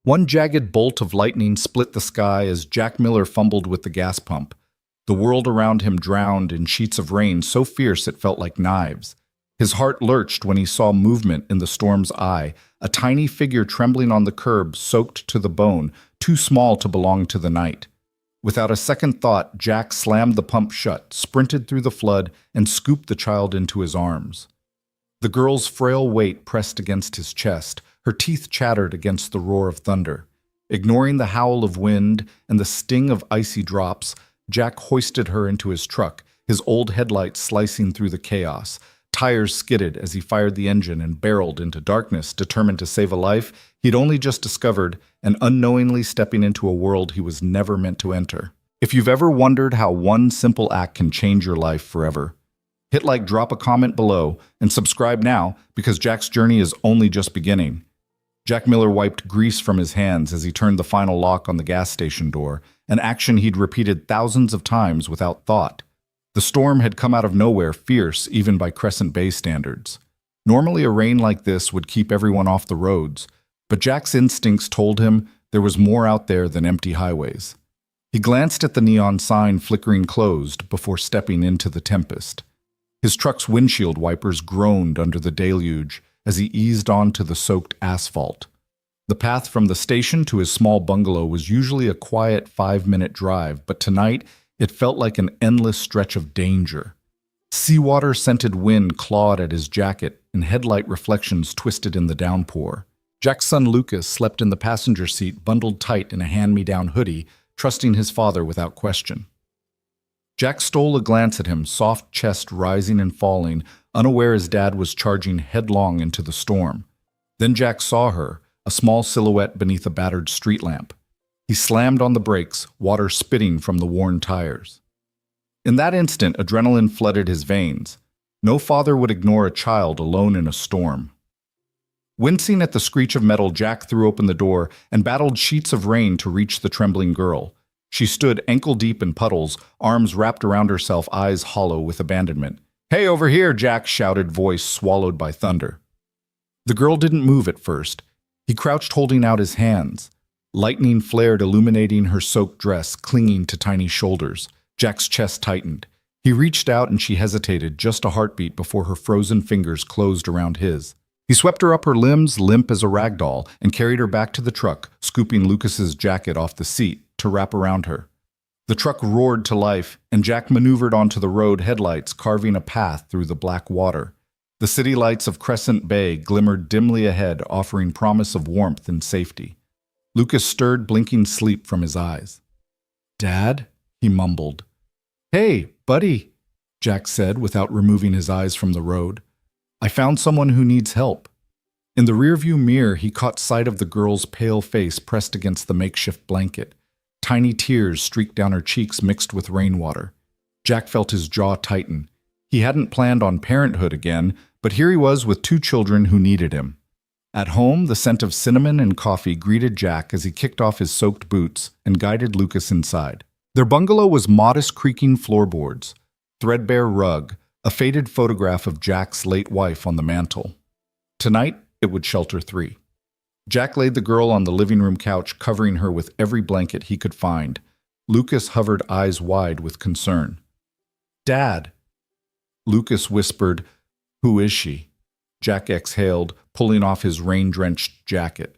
One jagged bolt of lightning split the sky as Jack Miller fumbled with the gas pump. The world around him drowned in sheets of rain so fierce it felt like knives. His heart lurched when he saw movement in the storm's eye, a tiny figure trembling on the curb, soaked to the bone, too small to belong to the night. Without a second thought, Jack slammed the pump shut, sprinted through the flood, and scooped the child into his arms. The girl's frail weight pressed against his chest. Her teeth chattered against the roar of thunder. Ignoring the howl of wind and the sting of icy drops, Jack hoisted her into his truck, his old headlights slicing through the chaos. Tires skidded as he fired the engine and barreled into darkness, determined to save a life he'd only just discovered and unknowingly stepping into a world he was never meant to enter. If you've ever wondered how one simple act can change your life forever, hit like, drop a comment below, and subscribe now because Jack's journey is only just beginning. Jack Miller wiped grease from his hands as he turned the final lock on the gas station door, an action he'd repeated thousands of times without thought. The storm had come out of nowhere, fierce even by Crescent Bay standards. Normally a rain like this would keep everyone off the roads, but Jack's instincts told him there was more out there than empty highways. He glanced at the neon sign flickering closed before stepping into the tempest. His truck's windshield wipers groaned under the deluge as he eased onto the soaked asphalt. The path from the station to his small bungalow was usually a quiet 5-minute drive, but tonight it felt like an endless stretch of danger. Seawater-scented wind clawed at his jacket, and headlight reflections twisted in the downpour. Jack's son Lucas slept in the passenger seat, bundled tight in a hand-me-down hoodie, trusting his father without question. Jack stole a glance at him, soft chest rising and falling, unaware his dad was charging headlong into the storm. Then Jack saw her, a small silhouette beneath a battered street lamp. He slammed on the brakes, water spitting from the worn tires. In that instant, adrenaline flooded his veins. No father would ignore a child alone in a storm. Wincing at the screech of metal, Jack threw open the door and battled sheets of rain to reach the trembling girl. She stood ankle-deep in puddles, arms wrapped around herself, eyes hollow with abandonment. "Hey, over here!" Jack shouted, voice swallowed by thunder. The girl didn't move at first. He crouched, holding out his hands. Lightning flared, illuminating her soaked dress, clinging to tiny shoulders. Jack's chest tightened. He reached out and she hesitated, just a heartbeat before her frozen fingers closed around his. He swept her up her limbs, limp as a rag doll, and carried her back to the truck, scooping Lucas's jacket off the seat to wrap around her. The truck roared to life, and Jack maneuvered onto the road, headlights carving a path through the black water. The city lights of Crescent Bay glimmered dimly ahead, offering promise of warmth and safety. Lucas stirred, blinking sleep from his eyes. "Dad?" he mumbled. "Hey, buddy," Jack said without removing his eyes from the road. "I found someone who needs help." In the rearview mirror, he caught sight of the girl's pale face pressed against the makeshift blanket. Tiny tears streaked down her cheeks mixed with rainwater. Jack felt his jaw tighten. He hadn't planned on parenthood again, but here he was with 2 children who needed him. At home, the scent of cinnamon and coffee greeted Jack as he kicked off his soaked boots and guided Lucas inside. Their bungalow was modest, creaking floorboards, threadbare rug, a faded photograph of Jack's late wife on the mantel. Tonight, it would shelter 3. Jack laid the girl on the living room couch, covering her with every blanket he could find. Lucas hovered, eyes wide with concern. "Dad!" Lucas whispered, "Who is she?" Jack exhaled, pulling off his rain-drenched jacket.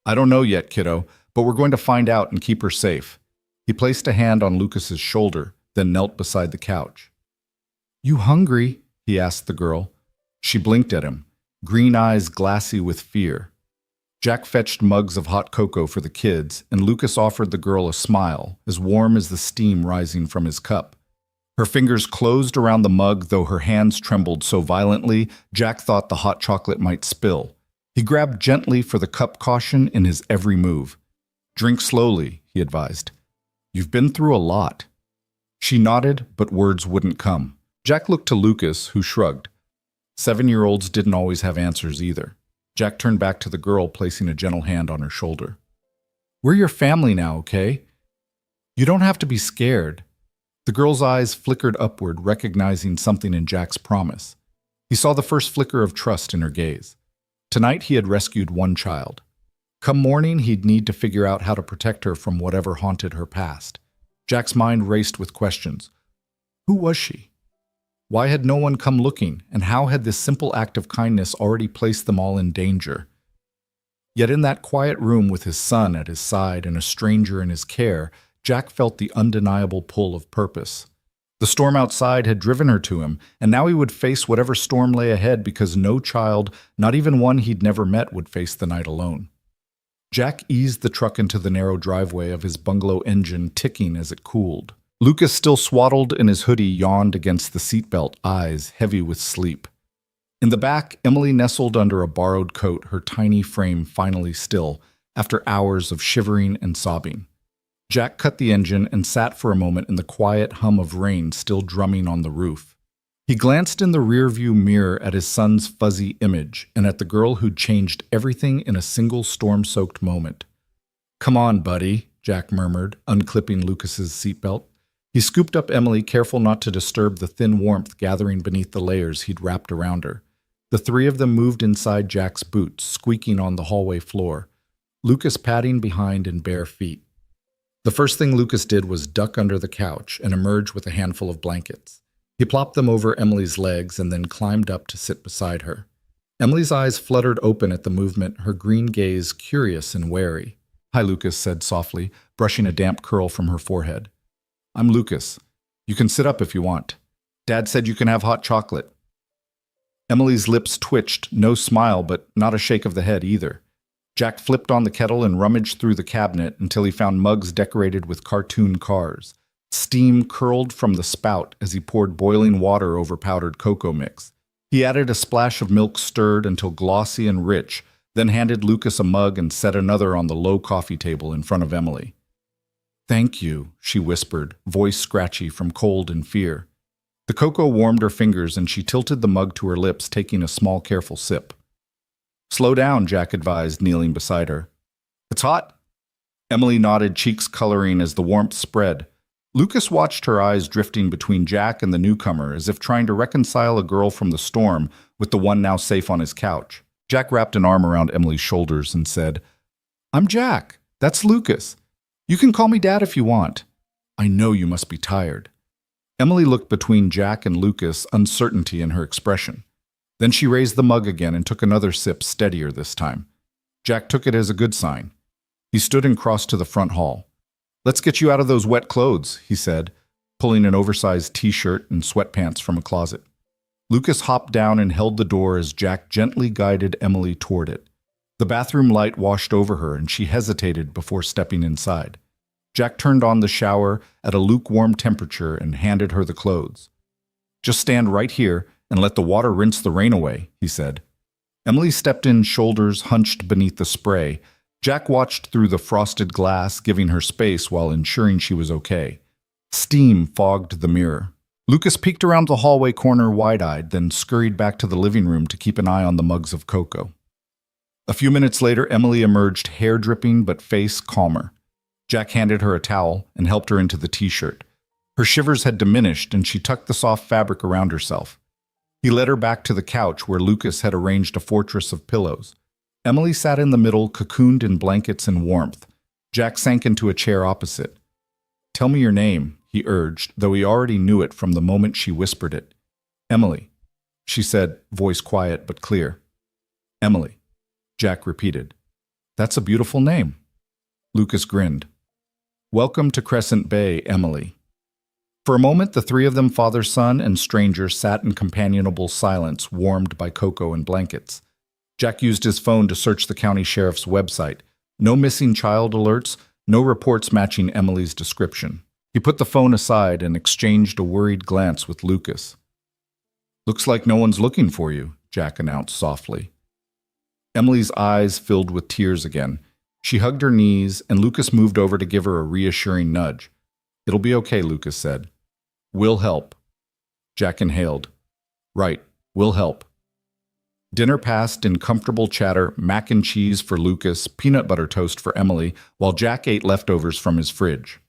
"I don't know yet, kiddo, but we're going to find out and keep her safe." He placed a hand on Lucas's shoulder, then knelt beside the couch. "You hungry?" he asked the girl. She blinked at him, green eyes glassy with fear. Jack fetched mugs of hot cocoa for the kids, and Lucas offered the girl a smile, as warm as the steam rising from his cup. Her fingers closed around the mug, though her hands trembled so violently, Jack thought the hot chocolate might spill. He grabbed gently for the cup, caution in his every move. "Drink slowly," he advised. "You've been through a lot." She nodded, but words wouldn't come. Jack looked to Lucas, who shrugged. 7-year-olds didn't always have answers either. Jack turned back to the girl, placing a gentle hand on her shoulder. "We're your family now, okay? You don't have to be scared." The girl's eyes flickered upward, recognizing something in Jack's promise. He saw the first flicker of trust in her gaze. Tonight he had rescued 1 child. Come morning, he'd need to figure out how to protect her from whatever haunted her past. Jack's mind raced with questions. Who was she? Why had no one come looking, and how had this simple act of kindness already placed them all in danger? Yet in that quiet room with his son at his side and a stranger in his care, Jack felt the undeniable pull of purpose. The storm outside had driven her to him, and now he would face whatever storm lay ahead because no child, not even one he'd never met, would face the night alone. Jack eased the truck into the narrow driveway of his bungalow engine, ticking as it cooled. Lucas, still swaddled in his hoodie, yawned against the seatbelt, eyes heavy with sleep. In the back, Emily nestled under a borrowed coat, her tiny frame finally still, after hours of shivering and sobbing. Jack cut the engine and sat for a moment in the quiet hum of rain still drumming on the roof. He glanced in the rearview mirror at his son's fuzzy image and at the girl who'd changed everything in a single storm-soaked moment. "Come on, buddy," Jack murmured, unclipping Lucas's seatbelt. He scooped up Emily, careful not to disturb the thin warmth gathering beneath the layers he'd wrapped around her. The three of them moved inside Jack's boots, squeaking on the hallway floor, Lucas padding behind in bare feet. The first thing Lucas did was duck under the couch and emerge with a handful of blankets. He plopped them over Emily's legs and then climbed up to sit beside her. Emily's eyes fluttered open at the movement, her green gaze curious and wary. "Hi," Lucas said softly, brushing a damp curl from her forehead. "I'm Lucas. You can sit up if you want. Dad said you can have hot chocolate." Emily's lips twitched, no smile, but not a shake of the head either. Jack flipped on the kettle and rummaged through the cabinet until he found mugs decorated with cartoon cars. Steam curled from the spout as he poured boiling water over powdered cocoa mix. He added a splash of milk stirred until glossy and rich, then handed Lucas a mug and set another on the low coffee table in front of Emily. "Thank you," she whispered, voice scratchy from cold and fear. The cocoa warmed her fingers and she tilted the mug to her lips, taking a small, careful sip. "Slow down," Jack advised, kneeling beside her. "It's hot." Emily nodded, cheeks coloring as the warmth spread. Lucas watched her eyes drifting between Jack and the newcomer, as if trying to reconcile a girl from the storm with the one now safe on his couch. Jack wrapped an arm around Emily's shoulders and said, "I'm Jack. That's Lucas. You can call me Dad if you want. I know you must be tired." Emily looked between Jack and Lucas, uncertainty in her expression. Then she raised the mug again and took another sip, steadier this time. Jack took it as a good sign. He stood and crossed to the front hall. "Let's get you out of those wet clothes," he said, pulling an oversized t-shirt and sweatpants from a closet. Lucas hopped down and held the door as Jack gently guided Emily toward it. The bathroom light washed over her and she hesitated before stepping inside. Jack turned on the shower at a lukewarm temperature and handed her the clothes. "Just stand right here and let the water rinse the rain away," he said. Emily stepped in, shoulders hunched beneath the spray. Jack watched through the frosted glass, giving her space while ensuring she was okay. Steam fogged the mirror. Lucas peeked around the hallway corner wide-eyed, then scurried back to the living room to keep an eye on the mugs of cocoa. A few minutes later, Emily emerged, hair dripping but face calmer. Jack handed her a towel and helped her into the t-shirt. Her shivers had diminished and she tucked the soft fabric around herself. He led her back to the couch where Lucas had arranged a fortress of pillows. Emily sat in the middle, cocooned in blankets and warmth. Jack sank into a chair opposite. "Tell me your name," he urged, though he already knew it from the moment she whispered it. "Emily," she said, voice quiet but clear. "Emily," Jack repeated. "That's a beautiful name." Lucas grinned. "Welcome to Crescent Bay, Emily." For a moment, the three of them, father, son, and stranger, sat in companionable silence, warmed by cocoa and blankets. Jack used his phone to search the county sheriff's website. No missing child alerts, no reports matching Emily's description. He put the phone aside and exchanged a worried glance with Lucas. "Looks like no one's looking for you," Jack announced softly. Emily's eyes filled with tears again. She hugged her knees, and Lucas moved over to give her a reassuring nudge. "It'll be okay," Lucas said. "We'll help." Jack inhaled. "Right, we'll help." Dinner passed in comfortable chatter, mac and cheese for Lucas, peanut butter toast for Emily, while Jack ate leftovers from his fridge.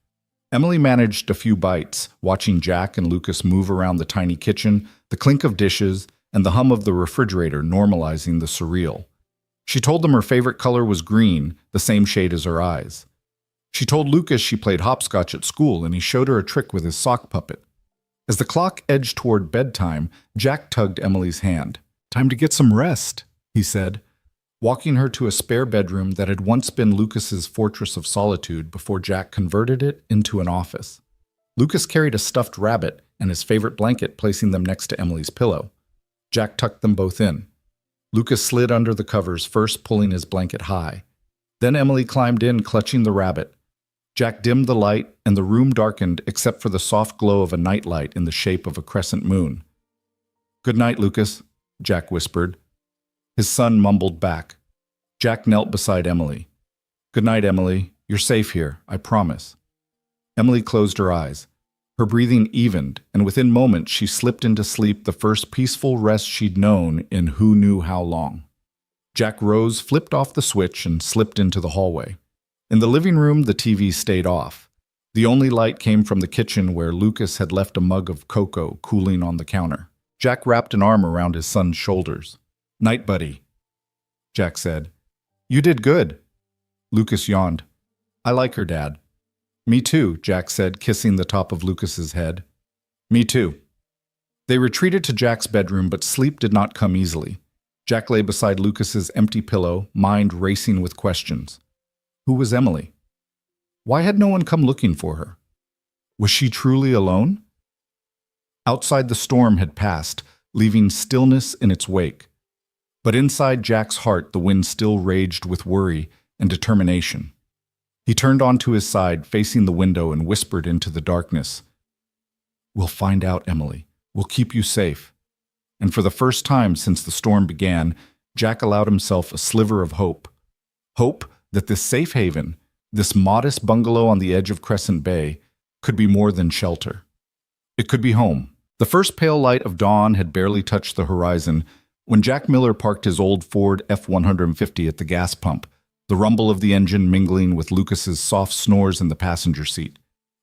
Emily managed a few bites, watching Jack and Lucas move around the tiny kitchen, the clink of dishes, and the hum of the refrigerator normalizing the surreal. She told them her favorite color was green, the same shade as her eyes. She told Lucas she played hopscotch at school and he showed her a trick with his sock puppet. As the clock edged toward bedtime, Jack tugged Emily's hand. "Time to get some rest," he said, walking her to a spare bedroom that had once been Lucas's fortress of solitude before Jack converted it into an office. Lucas carried a stuffed rabbit and his favorite blanket, placing them next to Emily's pillow. Jack tucked them both in. Lucas slid under the covers, first pulling his blanket high. Then Emily climbed in, clutching the rabbit. Jack dimmed the light, and the room darkened except for the soft glow of a nightlight in the shape of a crescent moon. "Good night, Lucas," Jack whispered. His son mumbled back. Jack knelt beside Emily. "Good night, Emily. You're safe here, I promise." Emily closed her eyes. Her breathing evened, and within moments she slipped into sleep, the first peaceful rest she'd known in who knew how long. Jack rose, flipped off the switch, and slipped into the hallway. In the living room, the TV stayed off. The only light came from the kitchen where Lucas had left a mug of cocoa cooling on the counter. Jack wrapped an arm around his son's shoulders. "Night, buddy," Jack said. "You did good." Lucas yawned. "I like her, Dad." "Me too," Jack said, kissing the top of Lucas's head. "Me too." They retreated to Jack's bedroom, but sleep did not come easily. Jack lay beside Lucas's empty pillow, mind racing with questions. Who was Emily? Why had no one come looking for her? Was she truly alone? Outside, the storm had passed, leaving stillness in its wake. But inside Jack's heart, the wind still raged with worry and determination. He turned onto his side, facing the window, and whispered into the darkness, "We'll find out, Emily. We'll keep you safe." And for the first time since the storm began, Jack allowed himself a sliver of hope. Hope that this safe haven, this modest bungalow on the edge of Crescent Bay, could be more than shelter. It could be home. The first pale light of dawn had barely touched the horizon when Jack Miller parked his old Ford F-150 at the gas pump, the rumble of the engine mingling with Lucas's soft snores in the passenger seat.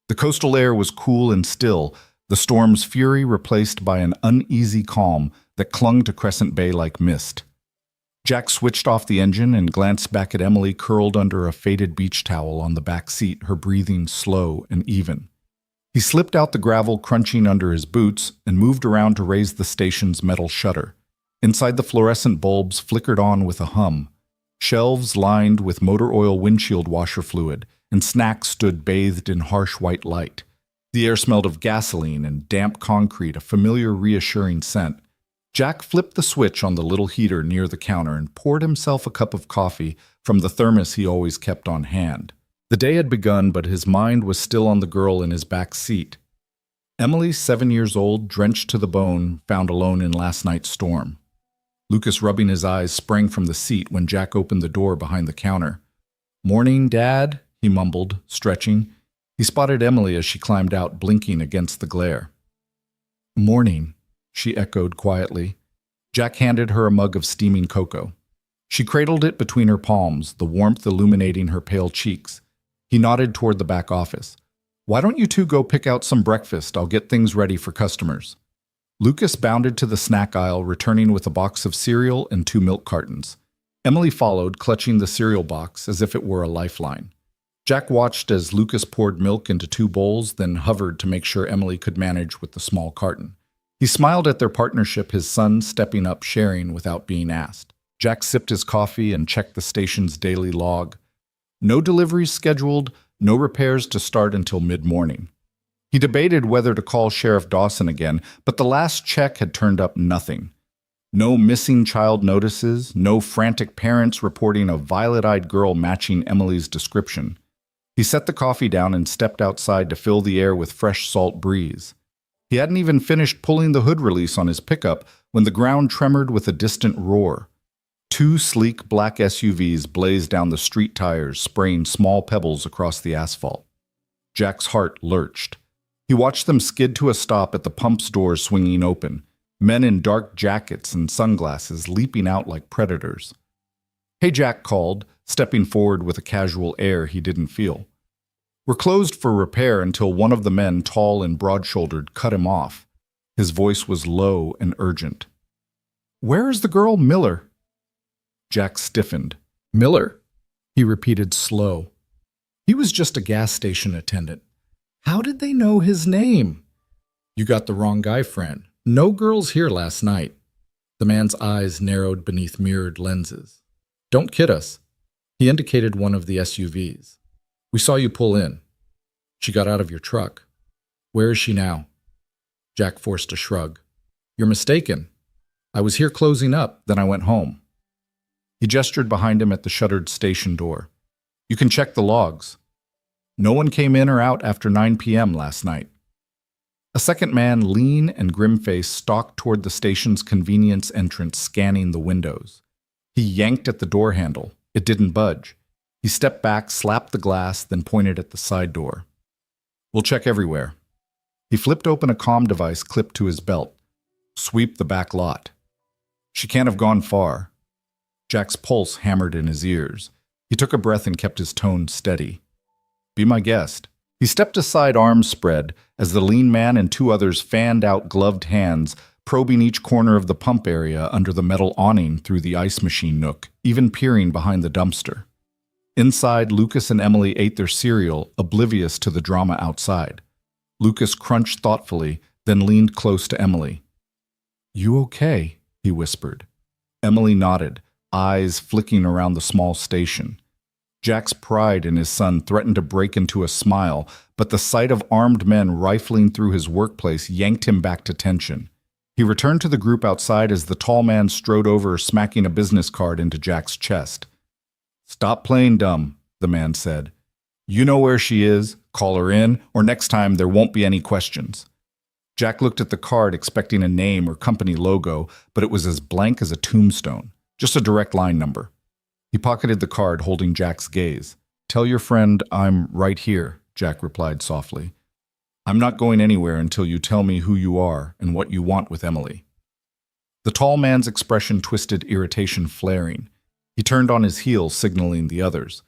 The coastal air was cool and still, the storm's fury replaced by an uneasy calm that clung to Crescent Bay like mist. Jack switched off the engine and glanced back at Emily curled under a faded beach towel on the back seat, her breathing slow and even. He slipped out the gravel crunching under his boots and moved around to raise the station's metal shutter. Inside, the fluorescent bulbs flickered on with a hum. Shelves lined with motor oil windshield washer fluid, and snacks stood bathed in harsh white light. The air smelled of gasoline and damp concrete, a familiar, reassuring scent. Jack flipped the switch on the little heater near the counter and poured himself a cup of coffee from the thermos he always kept on hand. The day had begun, but his mind was still on the girl in his back seat. Emily, 7 years old, drenched to the bone, found alone in last night's storm. Lucas, rubbing his eyes, sprang from the seat when Jack opened the door behind the counter. "Morning, Dad," he mumbled, stretching. He spotted Emily as she climbed out, blinking against the glare. "Morning," she echoed quietly. Jack handed her a mug of steaming cocoa. She cradled it between her palms, the warmth illuminating her pale cheeks. He nodded toward the back office. "Why don't you two go pick out some breakfast? I'll get things ready for customers." Lucas bounded to the snack aisle, returning with a box of cereal and 2 milk cartons. Emily followed, clutching the cereal box as if it were a lifeline. Jack watched as Lucas poured milk into 2 bowls, then hovered to make sure Emily could manage with the small carton. He smiled at their partnership, his son stepping up, sharing without being asked. Jack sipped his coffee and checked the station's daily log. No deliveries scheduled, no repairs to start until mid-morning. He debated whether to call Sheriff Dawson again, but the last check had turned up nothing. No missing child notices, no frantic parents reporting a violet-eyed girl matching Emily's description. He set the coffee down and stepped outside to fill the air with fresh salt breeze. He hadn't even finished pulling the hood release on his pickup when the ground tremored with a distant roar. 2 sleek black SUVs blazed down the street tires, spraying small pebbles across the asphalt. Jack's heart lurched. He watched them skid to a stop at the pump's doors swinging open, men in dark jackets and sunglasses leaping out like predators. "Hey," Jack called, stepping forward with a casual air he didn't feel. "We're closed for repair until," one of the men, tall and broad-shouldered, cut him off. His voice was low and urgent. "Where is the girl, Miller?" Jack stiffened. Miller? He repeated slow. He was just a gas station attendant. How did they know his name? You got the wrong guy, friend. No girls here last night. The man's eyes narrowed beneath mirrored lenses. Don't kid us. He indicated one of the SUVs. We saw you pull in. She got out of your truck. Where is she now? Jack forced a shrug. You're mistaken. I was here closing up, then I went home. He gestured behind him at the shuttered station door. You can check the logs. No one came in or out after 9 p.m. last night. A second man, lean and grim-faced, stalked toward the station's convenience entrance, scanning the windows. He yanked at the door handle. It didn't budge. He stepped back, slapped the glass, then pointed at the side door. We'll check everywhere. He flipped open a comm device clipped to his belt. Sweep the back lot. She can't have gone far. Jack's pulse hammered in his ears. He took a breath and kept his tone steady. Be my guest. He stepped aside, arms spread, as the lean man and two others fanned out gloved hands, probing each corner of the pump area under the metal awning through the ice machine nook, even peering behind the dumpster. Inside, Lucas and Emily ate their cereal, oblivious to the drama outside. Lucas crunched thoughtfully, then leaned close to Emily. You okay? He whispered. Emily nodded, eyes flicking around the small station. Jack's pride in his son threatened to break into a smile, but the sight of armed men rifling through his workplace yanked him back to tension. He returned to the group outside as the tall man strode over, smacking a business card into Jack's chest. Stop playing dumb, the man said. You know where she is, call her in, or next time there won't be any questions. Jack looked at the card expecting a name or company logo, but it was as blank as a tombstone, just a direct line number. He pocketed the card, holding Jack's gaze. Tell your friend I'm right here, Jack replied softly. I'm not going anywhere until you tell me who you are and what you want with Emily. The tall man's expression twisted, irritation flaring. He turned on his heel, signaling the others.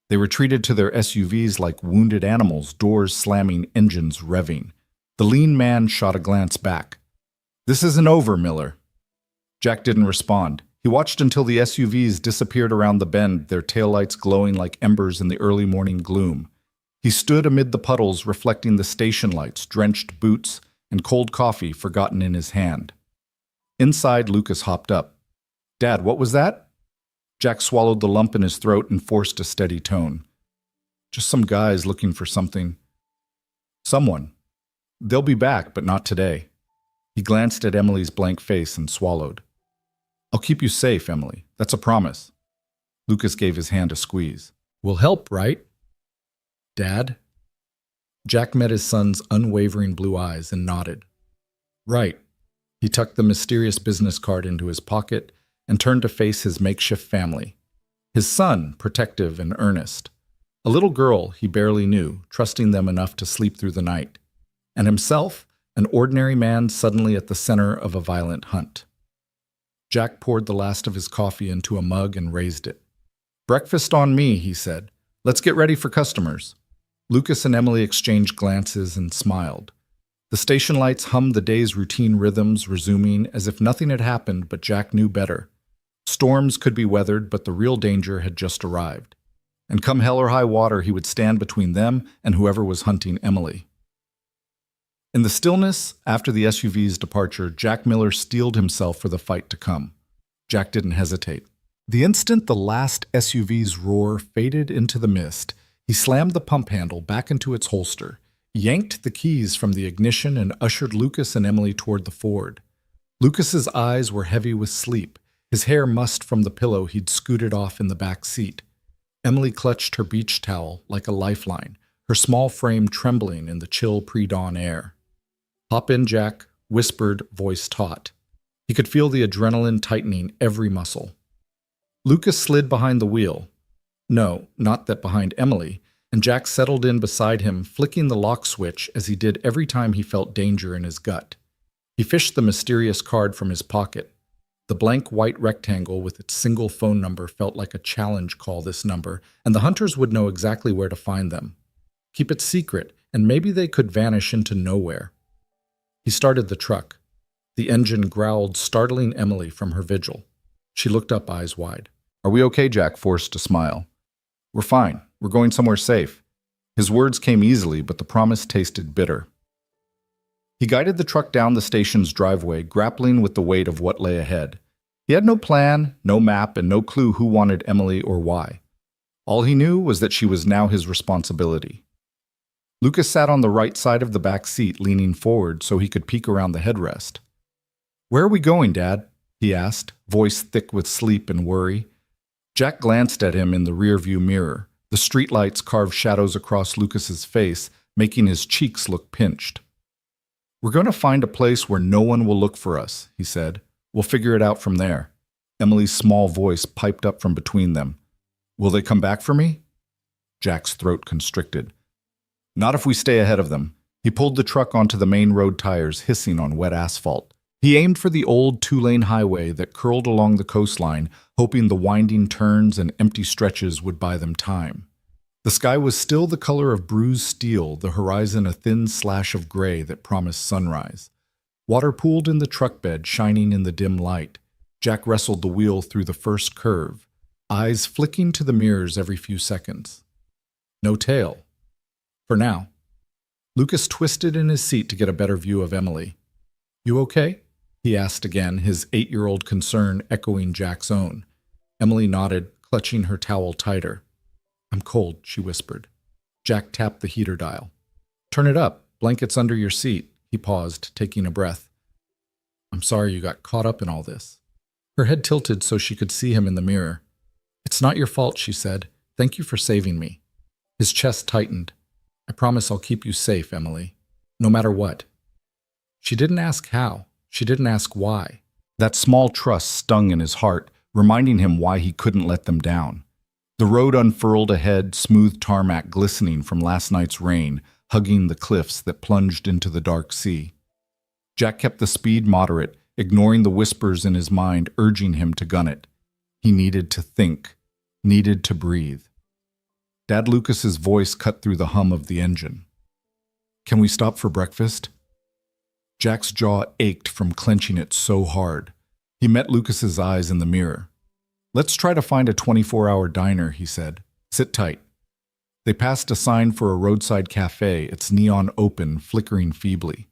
They retreated to their SUVs like wounded animals, doors slamming, engines revving. The lean man shot a glance back. This isn't over, Miller. Jack didn't respond. He watched until the SUVs disappeared around the bend, their taillights glowing like embers in the early morning gloom. He stood amid the puddles, reflecting the station lights, drenched boots, and cold coffee forgotten in his hand. Inside, Lucas hopped up. Dad, what was that? Jack swallowed the lump in his throat and forced a steady tone. Just some guys looking for something. Someone. They'll be back, but not today. He glanced at Emily's blank face and swallowed. I'll keep you safe, Emily. That's a promise. Lucas gave his hand a squeeze. Will help, right? Dad? Jack met his son's unwavering blue eyes and nodded. Right. He tucked the mysterious business card into his pocket and turned to face his makeshift family. His son, protective and earnest. A little girl he barely knew, trusting them enough to sleep through the night. And himself, an ordinary man suddenly at the center of a violent hunt. Jack poured the last of his coffee into a mug and raised it. Breakfast on me, he said. Let's get ready for customers. Lucas and Emily exchanged glances and smiled. The station lights hummed the day's routine rhythms, resuming as if nothing had happened, but Jack knew better. Storms could be weathered, but the real danger had just arrived. And come hell or high water, he would stand between them and whoever was hunting Emily. In the stillness, after the SUV's departure, Jack Miller steeled himself for the fight to come. Jack didn't hesitate. The instant the last SUV's roar faded into the mist, he slammed the pump handle back into its holster, yanked the keys from the ignition, and ushered Lucas and Emily toward the Ford. Lucas's eyes were heavy with sleep, his hair mussed from the pillow he'd scooted off in the back seat. Emily clutched her beach towel like a lifeline, her small frame trembling in the chill pre-dawn air. Hop in, Jack, whispered, voice taut. He could feel the adrenaline tightening every muscle. Lucas slid behind the wheel. No, not that behind Emily, and Jack settled in beside him, flicking the lock switch as he did every time he felt danger in his gut. He fished the mysterious card from his pocket. The blank white rectangle with its single phone number felt like a challenge. Call this number, and the hunters would know exactly where to find them. Keep it secret, and maybe they could vanish into nowhere. He started the truck. The engine growled, startling Emily from her vigil. She looked up, eyes wide. Are we okay? Jack forced a smile. We're fine. We're going somewhere safe. His words came easily, but the promise tasted bitter. He guided the truck down the station's driveway, grappling with the weight of what lay ahead. He had no plan, no map, and no clue who wanted Emily or why. All he knew was that she was now his responsibility. Lucas sat on the right side of the back seat, leaning forward so he could peek around the headrest. Where are we going, Dad? He asked, voice thick with sleep and worry. Jack glanced at him in the rearview mirror. The streetlights carved shadows across Lucas's face, making his cheeks look pinched. We're going to find a place where no one will look for us, he said. We'll figure it out from there. Emily's small voice piped up from between them. Will they come back for me? Jack's throat constricted. Not if we stay ahead of them. He pulled the truck onto the main road, tires hissing on wet asphalt. He aimed for the old two-lane highway that curled along the coastline, hoping the winding turns and empty stretches would buy them time. The sky was still the color of bruised steel, the horizon a thin slash of gray that promised sunrise. Water pooled in the truck bed, shining in the dim light. Jack wrestled the wheel through the first curve, eyes flicking to the mirrors every few seconds. No tail. For now. Lucas twisted in his seat to get a better view of Emily. You okay? He asked again, his 8-year-old concern echoing Jack's own. Emily nodded, clutching her towel tighter. I'm cold, she whispered. Jack tapped the heater dial. Turn it up. Blankets under your seat. He paused, taking a breath. I'm sorry you got caught up in all this. Her head tilted so she could see him in the mirror. It's not your fault, she said. Thank you for saving me. His chest tightened. I promise I'll keep you safe, Emily. No matter what. She didn't ask how. She didn't ask why. That small trust stung in his heart, reminding him why he couldn't let them down. The road unfurled ahead, smooth tarmac glistening from last night's rain, hugging the cliffs that plunged into the dark sea. Jack kept the speed moderate, ignoring the whispers in his mind urging him to gun it. He needed to think, needed to breathe. Dad Lucas's voice cut through the hum of the engine. Can we stop for breakfast? Jack's jaw ached from clenching it so hard. He met Lucas's eyes in the mirror. Let's try to find a 24-hour diner, he said. Sit tight. They passed a sign for a roadside cafe, its neon open, flickering feebly.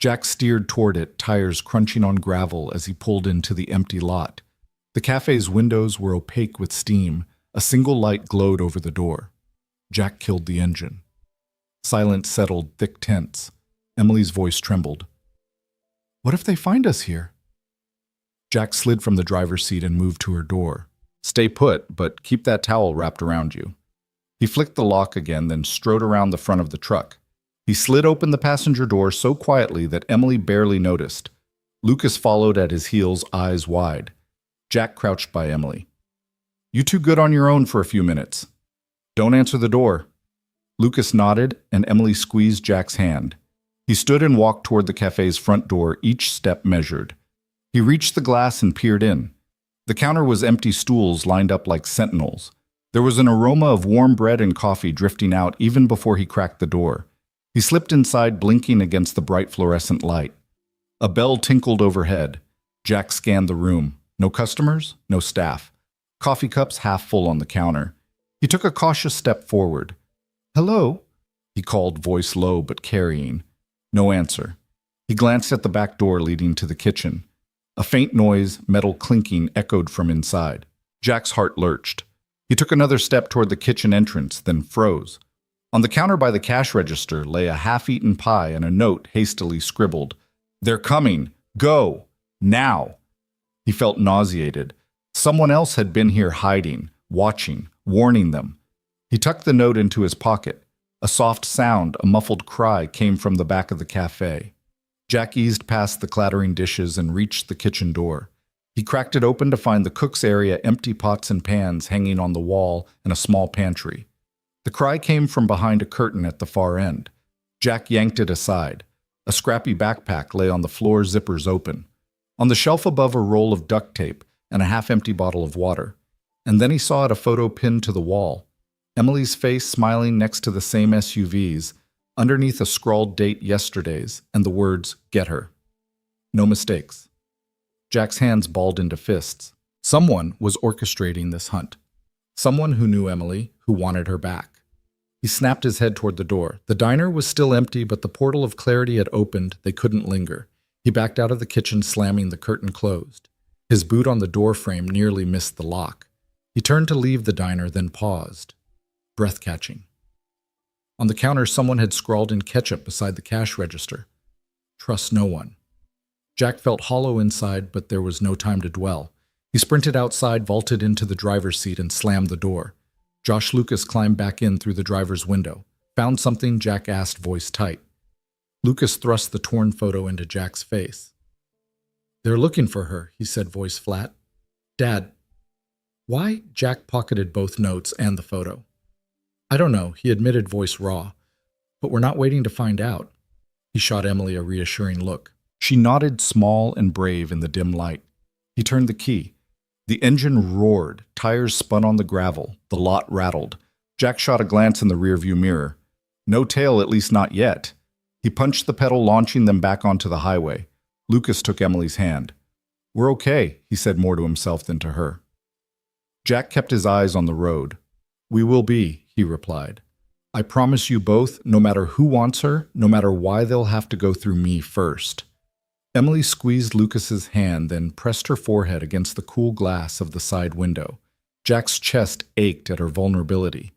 Jack steered toward it, tires crunching on gravel as he pulled into the empty lot. The cafe's windows were opaque with steam. A single light glowed over the door. Jack killed the engine. Silence settled, thick tense. Emily's voice trembled. What if they find us here? Jack slid from the driver's seat and moved to her door. Stay put, but keep that towel wrapped around you. He flicked the lock again, then strode around the front of the truck. He slid open the passenger door so quietly that Emily barely noticed. Lucas followed at his heels, eyes wide. Jack crouched by Emily. You two good on your own for a few minutes. Don't answer the door. Lucas nodded, and Emily squeezed Jack's hand. He stood and walked toward the cafe's front door, each step measured. He reached the glass and peered in. The counter was empty stools lined up like sentinels. There was an aroma of warm bread and coffee drifting out even before he cracked the door. He slipped inside, blinking against the bright fluorescent light. A bell tinkled overhead. Jack scanned the room. No customers, no staff. Coffee cups half full on the counter. He took a cautious step forward. Hello? He called, voice low but carrying. No answer. He glanced at the back door leading to the kitchen. A faint noise, metal clinking, echoed from inside. Jack's heart lurched. He took another step toward the kitchen entrance, then froze. On the counter by the cash register lay a half-eaten pie and a note hastily scribbled. They're coming. Go. Now. He felt nauseated. Someone else had been here hiding, watching, warning them. He tucked the note into his pocket. A soft sound, a muffled cry, came from the back of the cafe. Jack eased past the clattering dishes and reached the kitchen door. He cracked it open to find the cook's area, empty pots and pans hanging on the wall, and a small pantry. The cry came from behind a curtain at the far end. Jack yanked it aside. A scrappy backpack lay on the floor, zippers open. On the shelf above, a roll of duct tape and a half-empty bottle of water. And then he saw it, a photo pinned to the wall. Emily's face smiling next to the same SUVs, underneath a scrawled date, yesterday's, and the words, get her. No mistakes. Jack's hands balled into fists. Someone was orchestrating this hunt. Someone who knew Emily, who wanted her back. He snapped his head toward the door. The diner was still empty, but the portal of clarity had opened. They couldn't linger. He backed out of the kitchen, slamming the curtain closed. His boot on the door frame nearly missed the lock. He turned to leave the diner, then paused. Breath-catching. On the counter, someone had scrawled in ketchup beside the cash register. Trust no one. Jack felt hollow inside, but there was no time to dwell. He sprinted outside, vaulted into the driver's seat, and slammed the door. Josh Lucas climbed back in through the driver's window. Found something? Jack asked, voice tight. Lucas thrust the torn photo into Jack's face. They're looking for her, he said, voice flat. Dad. Why? Jack pocketed both notes and the photo. I don't know, he admitted, voice raw. But we're not waiting to find out. He shot Emily a reassuring look. She nodded, small and brave in the dim light. He turned the key. The engine roared, tires spun on the gravel, the lot rattled. Jack shot a glance in the rearview mirror. No tail, at least not yet. He punched the pedal, launching them back onto the highway. Lucas took Emily's hand. We're okay, he said more to himself than to her. Jack kept his eyes on the road. We will be, he replied. I promise you both, no matter who wants her, no matter why they'll have to go through me first. Emily squeezed Lucas's hand, then pressed her forehead against the cool glass of the side window. Jack's chest ached at her vulnerability.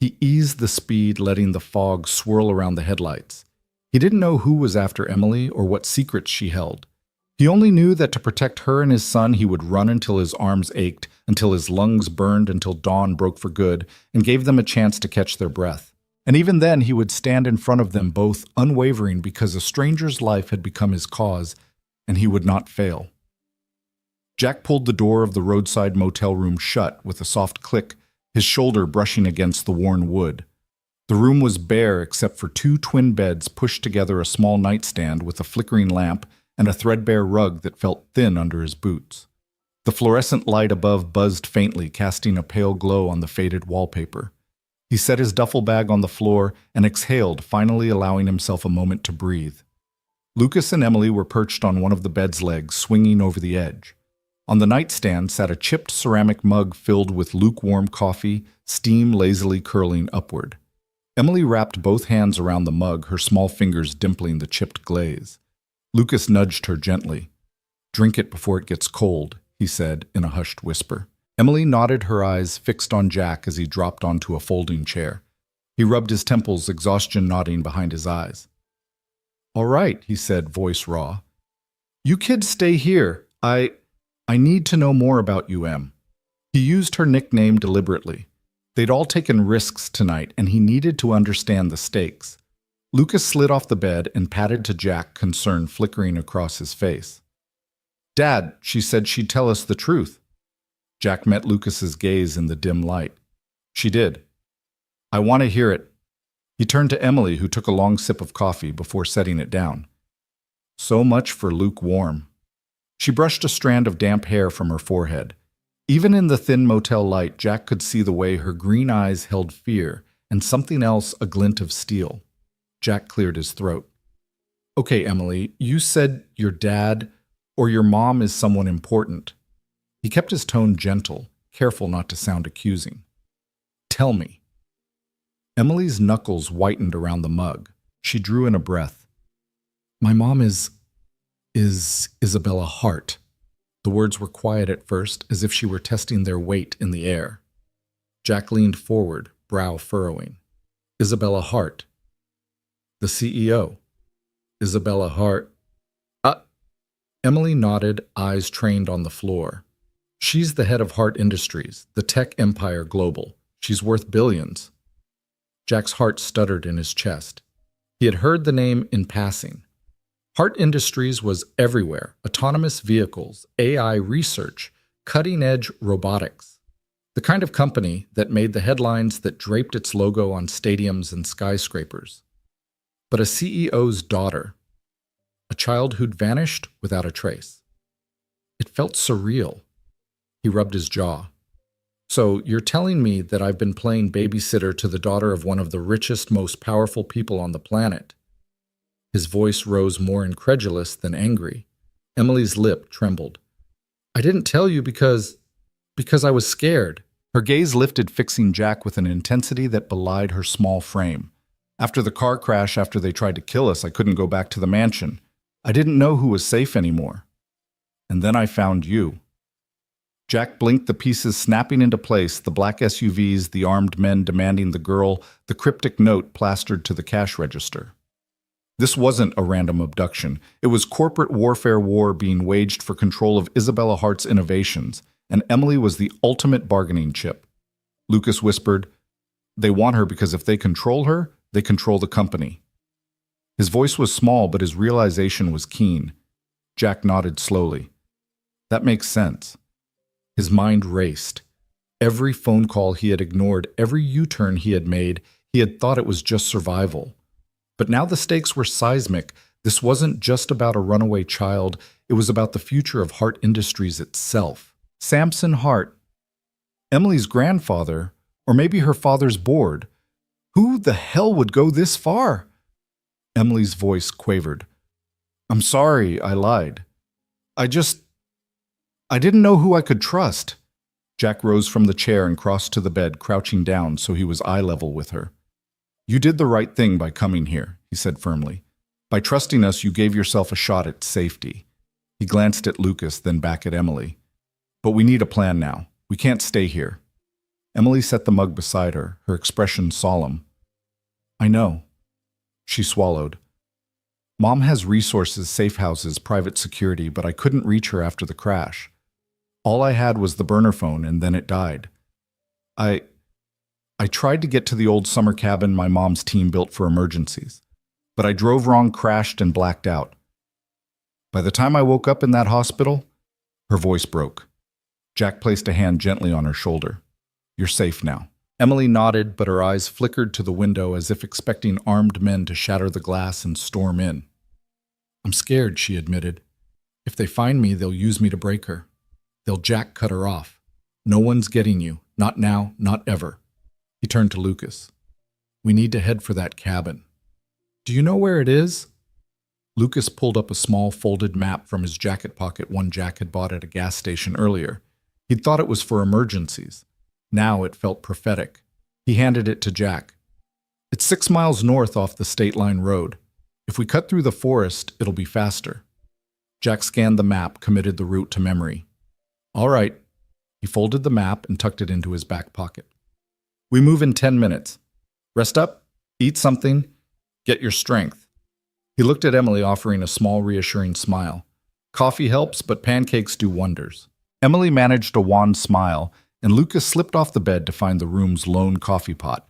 He eased the speed, letting the fog swirl around the headlights. He didn't know who was after Emily or what secrets she held. He only knew that to protect her and his son, he would run until his arms ached, until his lungs burned, until dawn broke for good, and gave them a chance to catch their breath. And even then, he would stand in front of them both, unwavering, because a stranger's life had become his cause, and he would not fail. Jack pulled the door of the roadside motel room shut with a soft click, his shoulder brushing against the worn wood. The room was bare except for two twin beds pushed together, a small nightstand with a flickering lamp, and a threadbare rug that felt thin under his boots. The fluorescent light above buzzed faintly, casting a pale glow on the faded wallpaper. He set his duffel bag on the floor and exhaled, finally allowing himself a moment to breathe. Lucas and Emily were perched on one of the bed's legs, swinging over the edge. On the nightstand sat a chipped ceramic mug filled with lukewarm coffee, steam lazily curling upward. Emily wrapped both hands around the mug, her small fingers dimpling the chipped glaze. Lucas nudged her gently. Drink it before it gets cold, he said in a hushed whisper. Emily nodded, her eyes fixed on Jack as he dropped onto a folding chair. He rubbed his temples, exhaustion nodding behind his eyes. All right, he said, voice raw. You kids stay here. I need to know more about you, Em. He used her nickname deliberately. They'd all taken risks tonight, and he needed to understand the stakes. Lucas slid off the bed and patted to Jack, concern flickering across his face. Dad, she said she'd tell us the truth. Jack met Lucas's gaze in the dim light. She did. I want to hear it. He turned to Emily, who took a long sip of coffee before setting it down. So much for lukewarm. She brushed a strand of damp hair from her forehead. Even in the thin motel light, Jack could see the way her green eyes held fear and something else, a glint of steel. Jack cleared his throat. Okay, Emily, you said your dad or your mom is someone important. He kept his tone gentle, careful not to sound accusing. Tell me. Emily's knuckles whitened around the mug. She drew in a breath. My mom is Isabella Hart. The words were quiet at first, as if she were testing their weight in the air. Jack leaned forward, brow furrowing. Isabella Hart. The CEO. Isabella Hart. Emily nodded, eyes trained on the floor. She's the head of Hart Industries, the tech empire global. She's worth billions. Jack's heart stuttered in his chest. He had heard the name in passing. Hart Industries was everywhere. Autonomous vehicles, AI research, cutting-edge robotics. The kind of company that made the headlines that draped its logo on stadiums and skyscrapers. But a CEO's daughter. A child who'd vanished without a trace. It felt surreal. He rubbed his jaw. So you're telling me that I've been playing babysitter to the daughter of one of the richest, most powerful people on the planet? His voice rose more incredulous than angry. Emily's lip trembled. I didn't tell you because Because I was scared. Her gaze lifted, fixing Jack with an intensity that belied her small frame. After the car crash, after they tried to kill us, I couldn't go back to the mansion. I didn't know who was safe anymore. And then I found you. Jack blinked, the pieces snapping into place, the black SUVs, the armed men demanding the girl, the cryptic note plastered to the cash register. This wasn't a random abduction. It was corporate warfare war being waged for control of Isabella Hart's innovations, and Emily was the ultimate bargaining chip. Lucas whispered, "They want her because if they control her, they control the company." His voice was small, but his realization was keen. Jack nodded slowly. That makes sense. His mind raced. Every phone call he had ignored, every U-turn he had made, he had thought it was just survival. But now the stakes were seismic. This wasn't just about a runaway child, it was about the future of Hart Industries itself. Samson Hart, Emily's grandfather, or maybe her father's board. Who the hell would go this far? Emily's voice quavered. "I'm sorry, I lied. I didn't know who I could trust." Jack rose from the chair and crossed to the bed, crouching down so he was eye level with her. "You did the right thing by coming here," he said firmly. "By trusting us, you gave yourself a shot at safety." He glanced at Lucas, then back at Emily. "But we need a plan now. We can't stay here." Emily set the mug beside her, her expression solemn. "I know." She swallowed. "Mom has resources, safe houses, private security, but I couldn't reach her after the crash. All I had was the burner phone, and then it died. I tried to get to the old summer cabin my mom's team built for emergencies, but I drove wrong, crashed, and blacked out. By the time I woke up in that hospital," her voice broke. Jack placed a hand gently on her shoulder. "You're safe now." Emily nodded, but her eyes flickered to the window as if expecting armed men to shatter the glass and storm in. "I'm scared," she admitted. "If they find me, they'll use me to break her. They'll Jack cut her off. No one's getting you. Not now, not ever." He turned to Lucas. "We need to head for that cabin." "Do you know where it is?" Lucas pulled up a small folded map from his jacket pocket, one Jack had bought at a gas station earlier. He'd thought it was for emergencies. Now it felt prophetic. He handed it to Jack. "It's 6 miles north off the State Line Road. If we cut through the forest, it'll be faster." Jack scanned the map, committed the route to memory. "All right." He folded the map and tucked it into his back pocket. "We move in 10 minutes. Rest up, eat something, get your strength." He looked at Emily, offering a small, reassuring smile. "Coffee helps, but pancakes do wonders." Emily managed a wan smile, and Lucas slipped off the bed to find the room's lone coffee pot.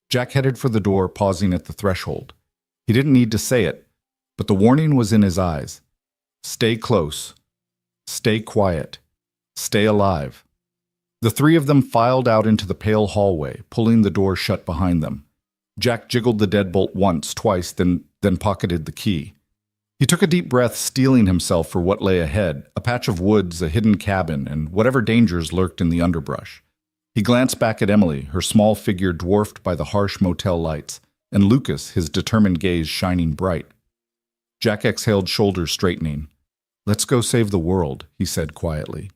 Jack headed for the door, pausing at the threshold. He didn't need to say it, but the warning was in his eyes. Stay close. Stay quiet. Stay alive. The three of them filed out into the pale hallway, pulling the door shut behind them. Jack jiggled the deadbolt once, twice, then pocketed the key. He took a deep breath, steeling himself for what lay ahead, a patch of woods, a hidden cabin, and whatever dangers lurked in the underbrush. He glanced back at Emily, her small figure dwarfed by the harsh motel lights, and Lucas, his determined gaze shining bright. Jack exhaled, shoulders straightening. "Let's go save the world," he said quietly.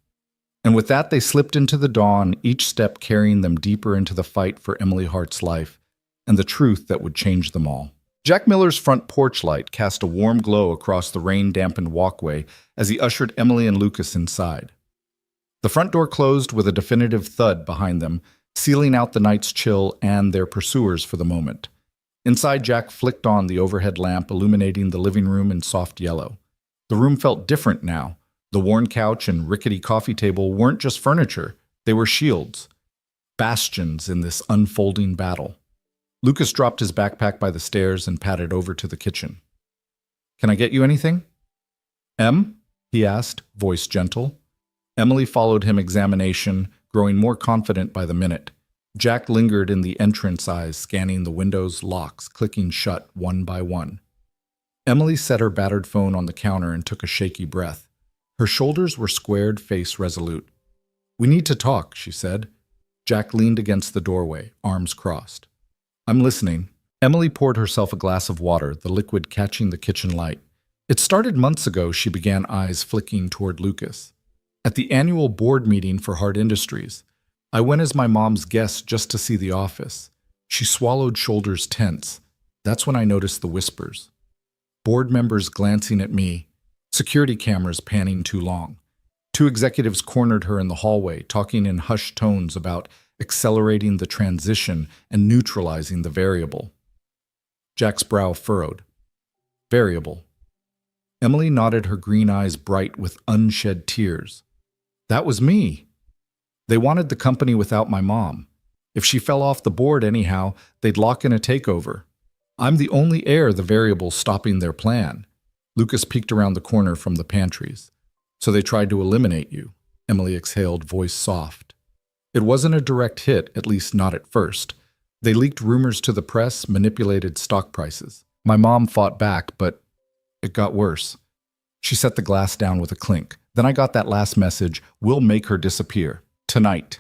And with that, they slipped into the dawn, each step carrying them deeper into the fight for Emily Hart's life and the truth that would change them all. Jack Miller's front porch light cast a warm glow across the rain-dampened walkway as he ushered Emily and Lucas inside. The front door closed with a definitive thud behind them, sealing out the night's chill and their pursuers for the moment. Inside, Jack flicked on the overhead lamp, illuminating the living room in soft yellow. The room felt different now. The worn couch and rickety coffee table weren't just furniture, they were shields, bastions in this unfolding battle. Lucas dropped his backpack by the stairs and padded over to the kitchen. "Can I get you anything?" "Em?" he asked, voice gentle. Emily followed him, examination, growing more confident by the minute. Jack lingered in the entrance eyes, scanning the windows' locks, clicking shut one by one. Emily set her battered phone on the counter and took a shaky breath. Her shoulders were squared, face resolute. "We need to talk," she said. Jack leaned against the doorway, arms crossed. "I'm listening." Emily poured herself a glass of water, the liquid catching the kitchen light. It started months ago, she began, eyes flicking toward Lucas. At the annual board meeting for Hart Industries. I went as my mom's guest just to see the office. She swallowed, shoulders tense. That's when I noticed the whispers. Board members glancing at me, security cameras panning too long. Two executives cornered her in the hallway, talking in hushed tones about accelerating the transition and neutralizing the variable. Jack's brow furrowed. Variable. Emily nodded, her green eyes bright with unshed tears. That was me. They wanted the company without my mom. If she fell off the board anyhow, they'd lock in a takeover. I'm the only heir the variable's stopping their plan. Lucas peeked around the corner from the pantries. So they tried to eliminate you, Emily exhaled, voice soft. It wasn't a direct hit, at least not at first. They leaked rumors to the press, manipulated stock prices. My mom fought back, but it got worse. She set the glass down with a clink. Then I got that last message, we'll make her disappear. Tonight.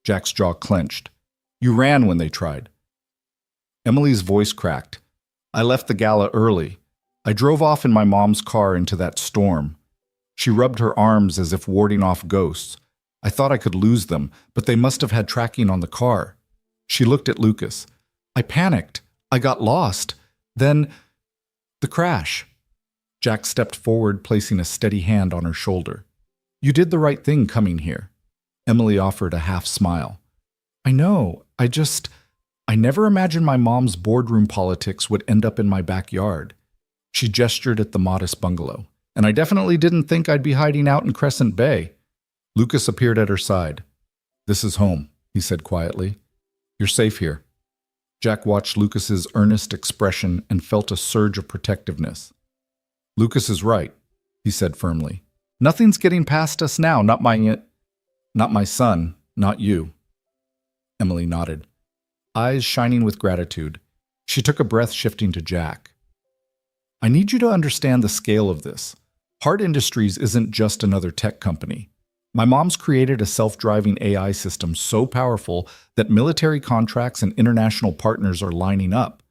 Jack's jaw clenched. You ran when they tried. Emily's voice cracked. I left the gala early. I drove off in my mom's car into that storm. She rubbed her arms as if warding off ghosts. I thought I could lose them, but they must have had tracking on the car. She looked at Lucas. I panicked. I got lost. Then, the crash. Jack stepped forward, placing a steady hand on her shoulder. You did the right thing coming here. Emily offered a half smile. I know. I never imagined my mom's boardroom politics would end up in my backyard. She gestured at the modest bungalow. And I definitely didn't think I'd be hiding out in Crescent Bay. Lucas appeared at her side. This is home, he said quietly. You're safe here. Jack watched Lucas's earnest expression and felt a surge of protectiveness. Lucas is right, he said firmly. Nothing's getting past us now, not my son, not you. Emily nodded, eyes shining with gratitude. She took a breath, shifting to Jack. I need you to understand the scale of this. Hart Industries isn't just another tech company. My mom's created a self-driving AI system so powerful that military contracts and international partners are lining up.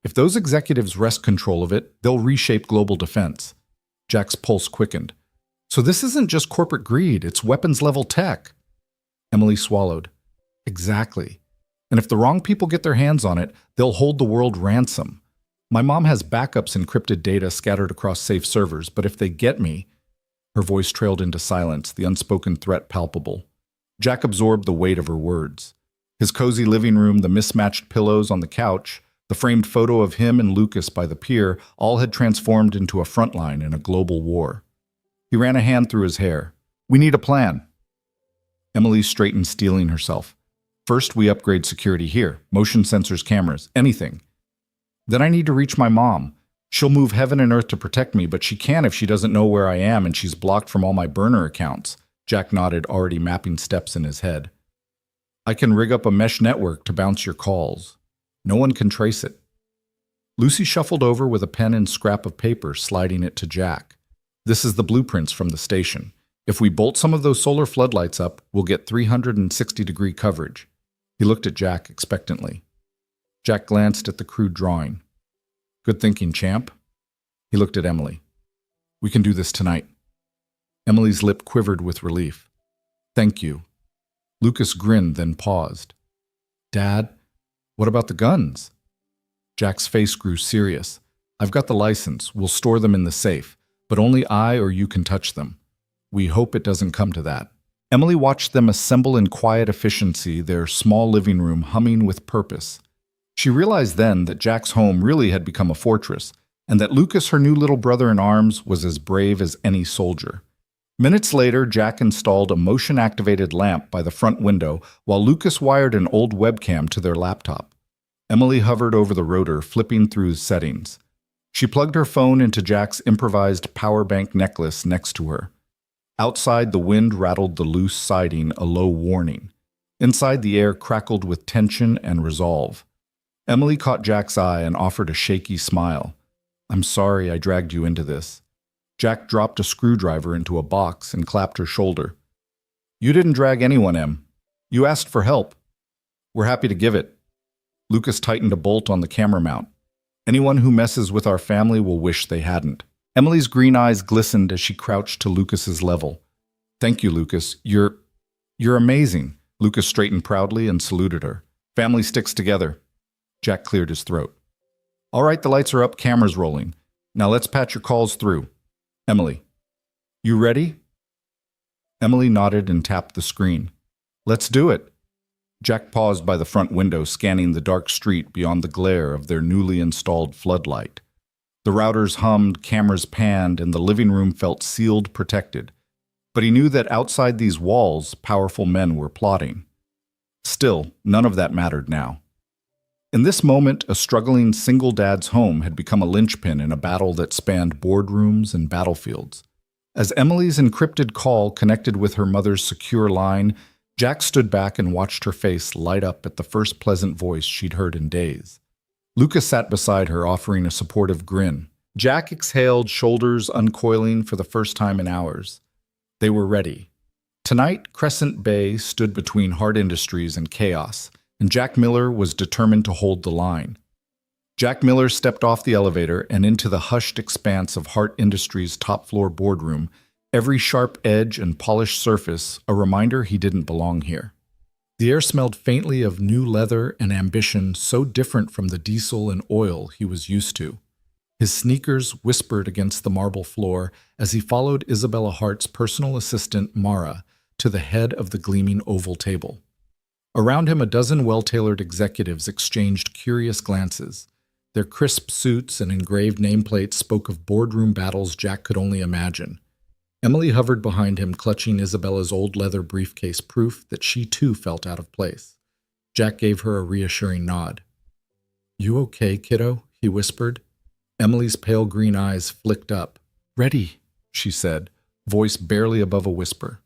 If those executives wrest control of it, they'll reshape global defense. Jack's pulse quickened. So this isn't just corporate greed, it's weapons-level tech. Emily swallowed. Exactly. And if the wrong people get their hands on it, they'll hold the world ransom. My mom has backups encrypted data scattered across safe servers, but if they get me... Her voice trailed into silence, the unspoken threat palpable. Jack absorbed the weight of her words. His cozy living room, the mismatched pillows on the couch, the framed photo of him and Lucas by the pier, all had transformed into a front line in a global war. He ran a hand through his hair. We need a plan. Emily straightened, steeling herself. First, we upgrade security here. Motion sensors, cameras, anything. Then I need to reach my mom. She'll move heaven and earth to protect me, but she can't if she doesn't know where I am and she's blocked from all my burner accounts. Jack nodded, already mapping steps in his head. I can rig up a mesh network to bounce your calls. No one can trace it. Lucy shuffled over with a pen and scrap of paper, sliding it to Jack. This is the blueprints from the station. If we bolt some of those solar floodlights up, we'll get 360-degree coverage. He looked at Jack expectantly. Jack glanced at the crude drawing. Good thinking, champ. He looked at Emily. We can do this tonight. Emily's lip quivered with relief. Thank you. Lucas grinned, then paused. Dad, what about the guns? Jack's face grew serious. I've got the license. We'll store them in the safe, but only I or you can touch them. We hope it doesn't come to that. Emily watched them assemble in quiet efficiency, their small living room humming with purpose. She realized then that Jack's home really had become a fortress, and that Lucas, her new little brother-in-arms, was as brave as any soldier. Minutes later, Jack installed a motion-activated lamp by the front window, while Lucas wired an old webcam to their laptop. Emily hovered over the rotor, flipping through settings. She plugged her phone into Jack's improvised power bank necklace next to her. Outside, the wind rattled the loose siding, a low warning. Inside, the air crackled with tension and resolve. Emily caught Jack's eye and offered a shaky smile. I'm sorry I dragged you into this. Jack dropped a screwdriver into a box and clapped her shoulder. You didn't drag anyone, Em. You asked for help. We're happy to give it. Lucas tightened a bolt on the camera mount. Anyone who messes with our family will wish they hadn't. Emily's green eyes glistened as she crouched to Lucas's level. Thank you, Lucas. You're amazing. Lucas straightened proudly and saluted her. Family sticks together. Jack cleared his throat. All right, the lights are up, cameras rolling. Now let's patch your calls through. Emily, you ready? Emily nodded and tapped the screen. Let's do it. Jack paused by the front window, scanning the dark street beyond the glare of their newly installed floodlight. The routers hummed, cameras panned, and the living room felt sealed, protected. But he knew that outside these walls, powerful men were plotting. Still, none of that mattered now. In this moment, a struggling single dad's home had become a linchpin in a battle that spanned boardrooms and battlefields. As Emily's encrypted call connected with her mother's secure line, Jack stood back and watched her face light up at the first pleasant voice she'd heard in days. Lucas sat beside her, offering a supportive grin. Jack exhaled, shoulders uncoiling for the first time in hours. They were ready. Tonight, Crescent Bay stood between Hart Industries and chaos, and Jack Miller was determined to hold the line. Jack Miller stepped off the elevator and into the hushed expanse of Hart Industries' top-floor boardroom, every sharp edge and polished surface a reminder he didn't belong here. The air smelled faintly of new leather and ambition so different from the diesel and oil he was used to. His sneakers whispered against the marble floor as he followed Isabella Hart's personal assistant, Mara, to the head of the gleaming oval table. Around him, a dozen well-tailored executives exchanged curious glances. Their crisp suits and engraved nameplates spoke of boardroom battles Jack could only imagine. Emily hovered behind him, clutching Isabella's old leather briefcase, proof that she too felt out of place. Jack gave her a reassuring nod. "You okay, kiddo?" he whispered. Emily's pale green eyes flicked up. "Ready," she said, voice barely above a whisper.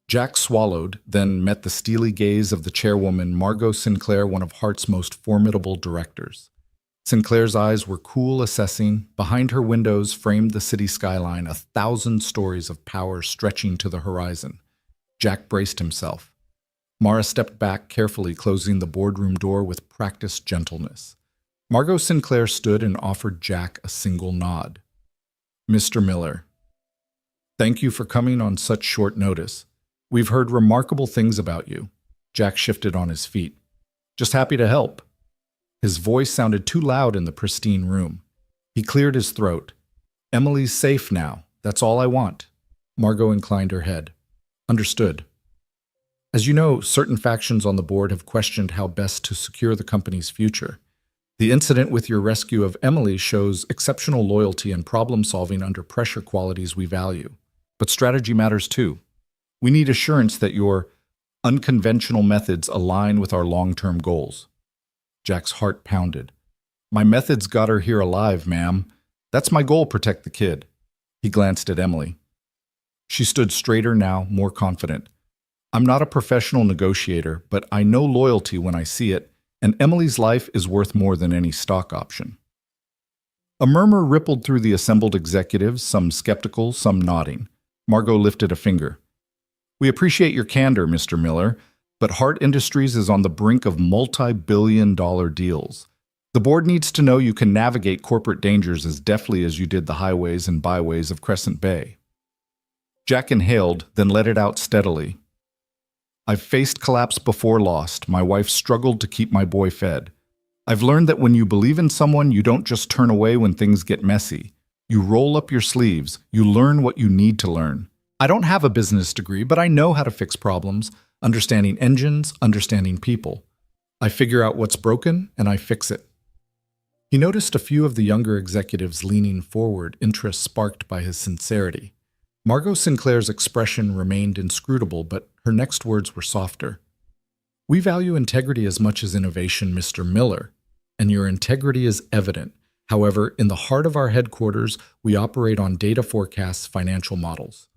Jack swallowed, then met the steely gaze of the chairwoman, Margot Sinclair, one of Hart's most formidable directors. Sinclair's eyes were cool, assessing. Behind her windows framed the city skyline, 1,000 stories of power stretching to the horizon. Jack braced himself. Mara stepped back, carefully closing the boardroom door with practiced gentleness. Margot Sinclair stood and offered Jack a single nod. "Mr. Miller, thank you for coming on such short notice. We've heard remarkable things about you." Jack shifted on his feet. "Just happy to help." His voice sounded too loud in the pristine room. He cleared his throat. "Emily's safe now. That's all I want." Margot inclined her head. "Understood. As you know, certain factions on the board have questioned how best to secure the company's future. The incident with your rescue of Emily shows exceptional loyalty and problem-solving under pressure, qualities we value. But strategy matters too. We need assurance that your unconventional methods align with our long-term goals." Jack's heart pounded. "My methods got her here alive, ma'am. That's my goal, protect the kid." He glanced at Emily. She stood straighter now, more confident. "I'm not a professional negotiator, but I know loyalty when I see it, and Emily's life is worth more than any stock option." A murmur rippled through the assembled executives, some skeptical, some nodding. Margot lifted a finger. "We appreciate your candor, Mr. Miller, but Hart Industries is on the brink of multi-billion-dollar deals. The board needs to know you can navigate corporate dangers as deftly as you did the highways and byways of Crescent Bay." Jack inhaled, then let it out steadily. "I've faced collapse before, lost. My wife struggled to keep my boy fed. I've learned that when you believe in someone, you don't just turn away when things get messy. You roll up your sleeves. You learn what you need to learn. I don't have a business degree, but I know how to fix problems, understanding engines, understanding people. I figure out what's broken, and I fix it." He noticed a few of the younger executives leaning forward, interest sparked by his sincerity. Margot Sinclair's expression remained inscrutable, but her next words were softer. "We value integrity as much as innovation, Mr. Miller, and your integrity is evident. However, in the heart of our headquarters, we operate on data forecasts, financial models.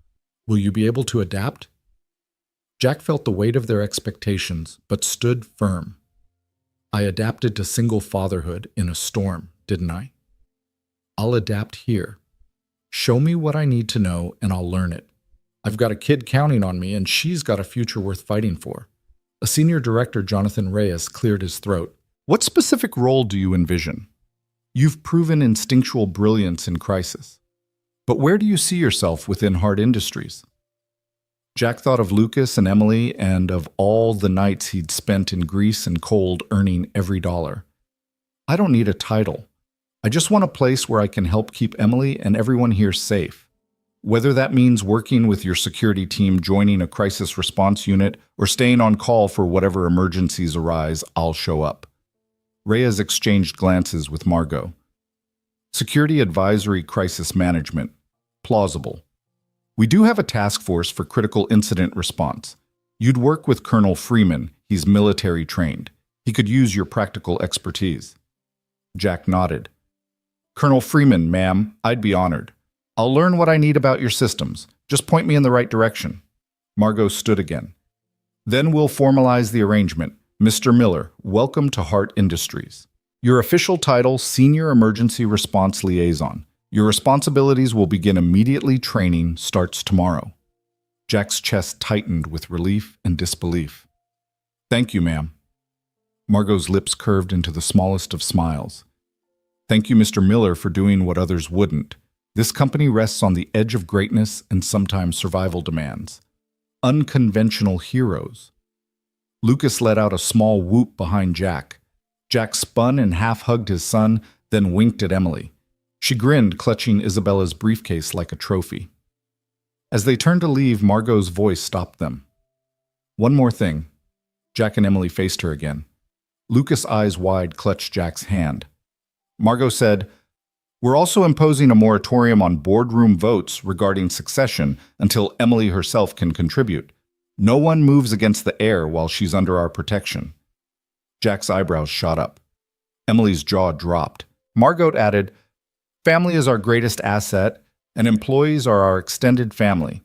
Will you be able to adapt?" Jack felt the weight of their expectations, but stood firm. "I adapted to single fatherhood in a storm, didn't I? I'll adapt here. Show me what I need to know, and I'll learn it. I've got a kid counting on me, and she's got a future worth fighting for." A senior director, Jonathan Reyes, cleared his throat. "What specific role do you envision? You've proven instinctual brilliance in crisis. But where do you see yourself within Hart Industries?" Jack thought of Lucas and Emily and of all the nights he'd spent in Greece and cold earning every dollar. I don't need a title. I just want a place where I can help keep Emily and everyone here safe. Whether that means working with your security team, joining a crisis response unit, or staying on call for whatever emergencies arise, I'll show up. Reyes exchanged glances with Margot. Security Advisory Crisis Management. Plausible. We do have a task force for critical incident response. You'd work with Colonel Freeman. He's military trained. He could use your practical expertise. Jack nodded. Colonel Freeman, ma'am, I'd be honored. I'll learn what I need about your systems. Just point me in the right direction. Margot stood again. Then we'll formalize the arrangement. Mr. Miller, welcome to Hart Industries. Your official title, Senior Emergency Response Liaison. Your responsibilities will begin immediately. Training starts tomorrow. Jack's chest tightened with relief and disbelief. Thank you, ma'am. Margot's lips curved into the smallest of smiles. Thank you, Mr. Miller, for doing what others wouldn't. This company rests on the edge of greatness and sometimes survival demands. Unconventional heroes. Lucas let out a small whoop behind Jack. Jack spun and half-hugged his son, then winked at Emily. She grinned, clutching Isabella's briefcase like a trophy. As they turned to leave, Margot's voice stopped them. One more thing. Jack and Emily faced her again. Lucas, eyes wide, clutched Jack's hand. Margot said, We're also imposing a moratorium on boardroom votes regarding succession until Emily herself can contribute. No one moves against the heir while she's under our protection. Jack's eyebrows shot up. Emily's jaw dropped. Margot added, Family is our greatest asset, and employees are our extended family.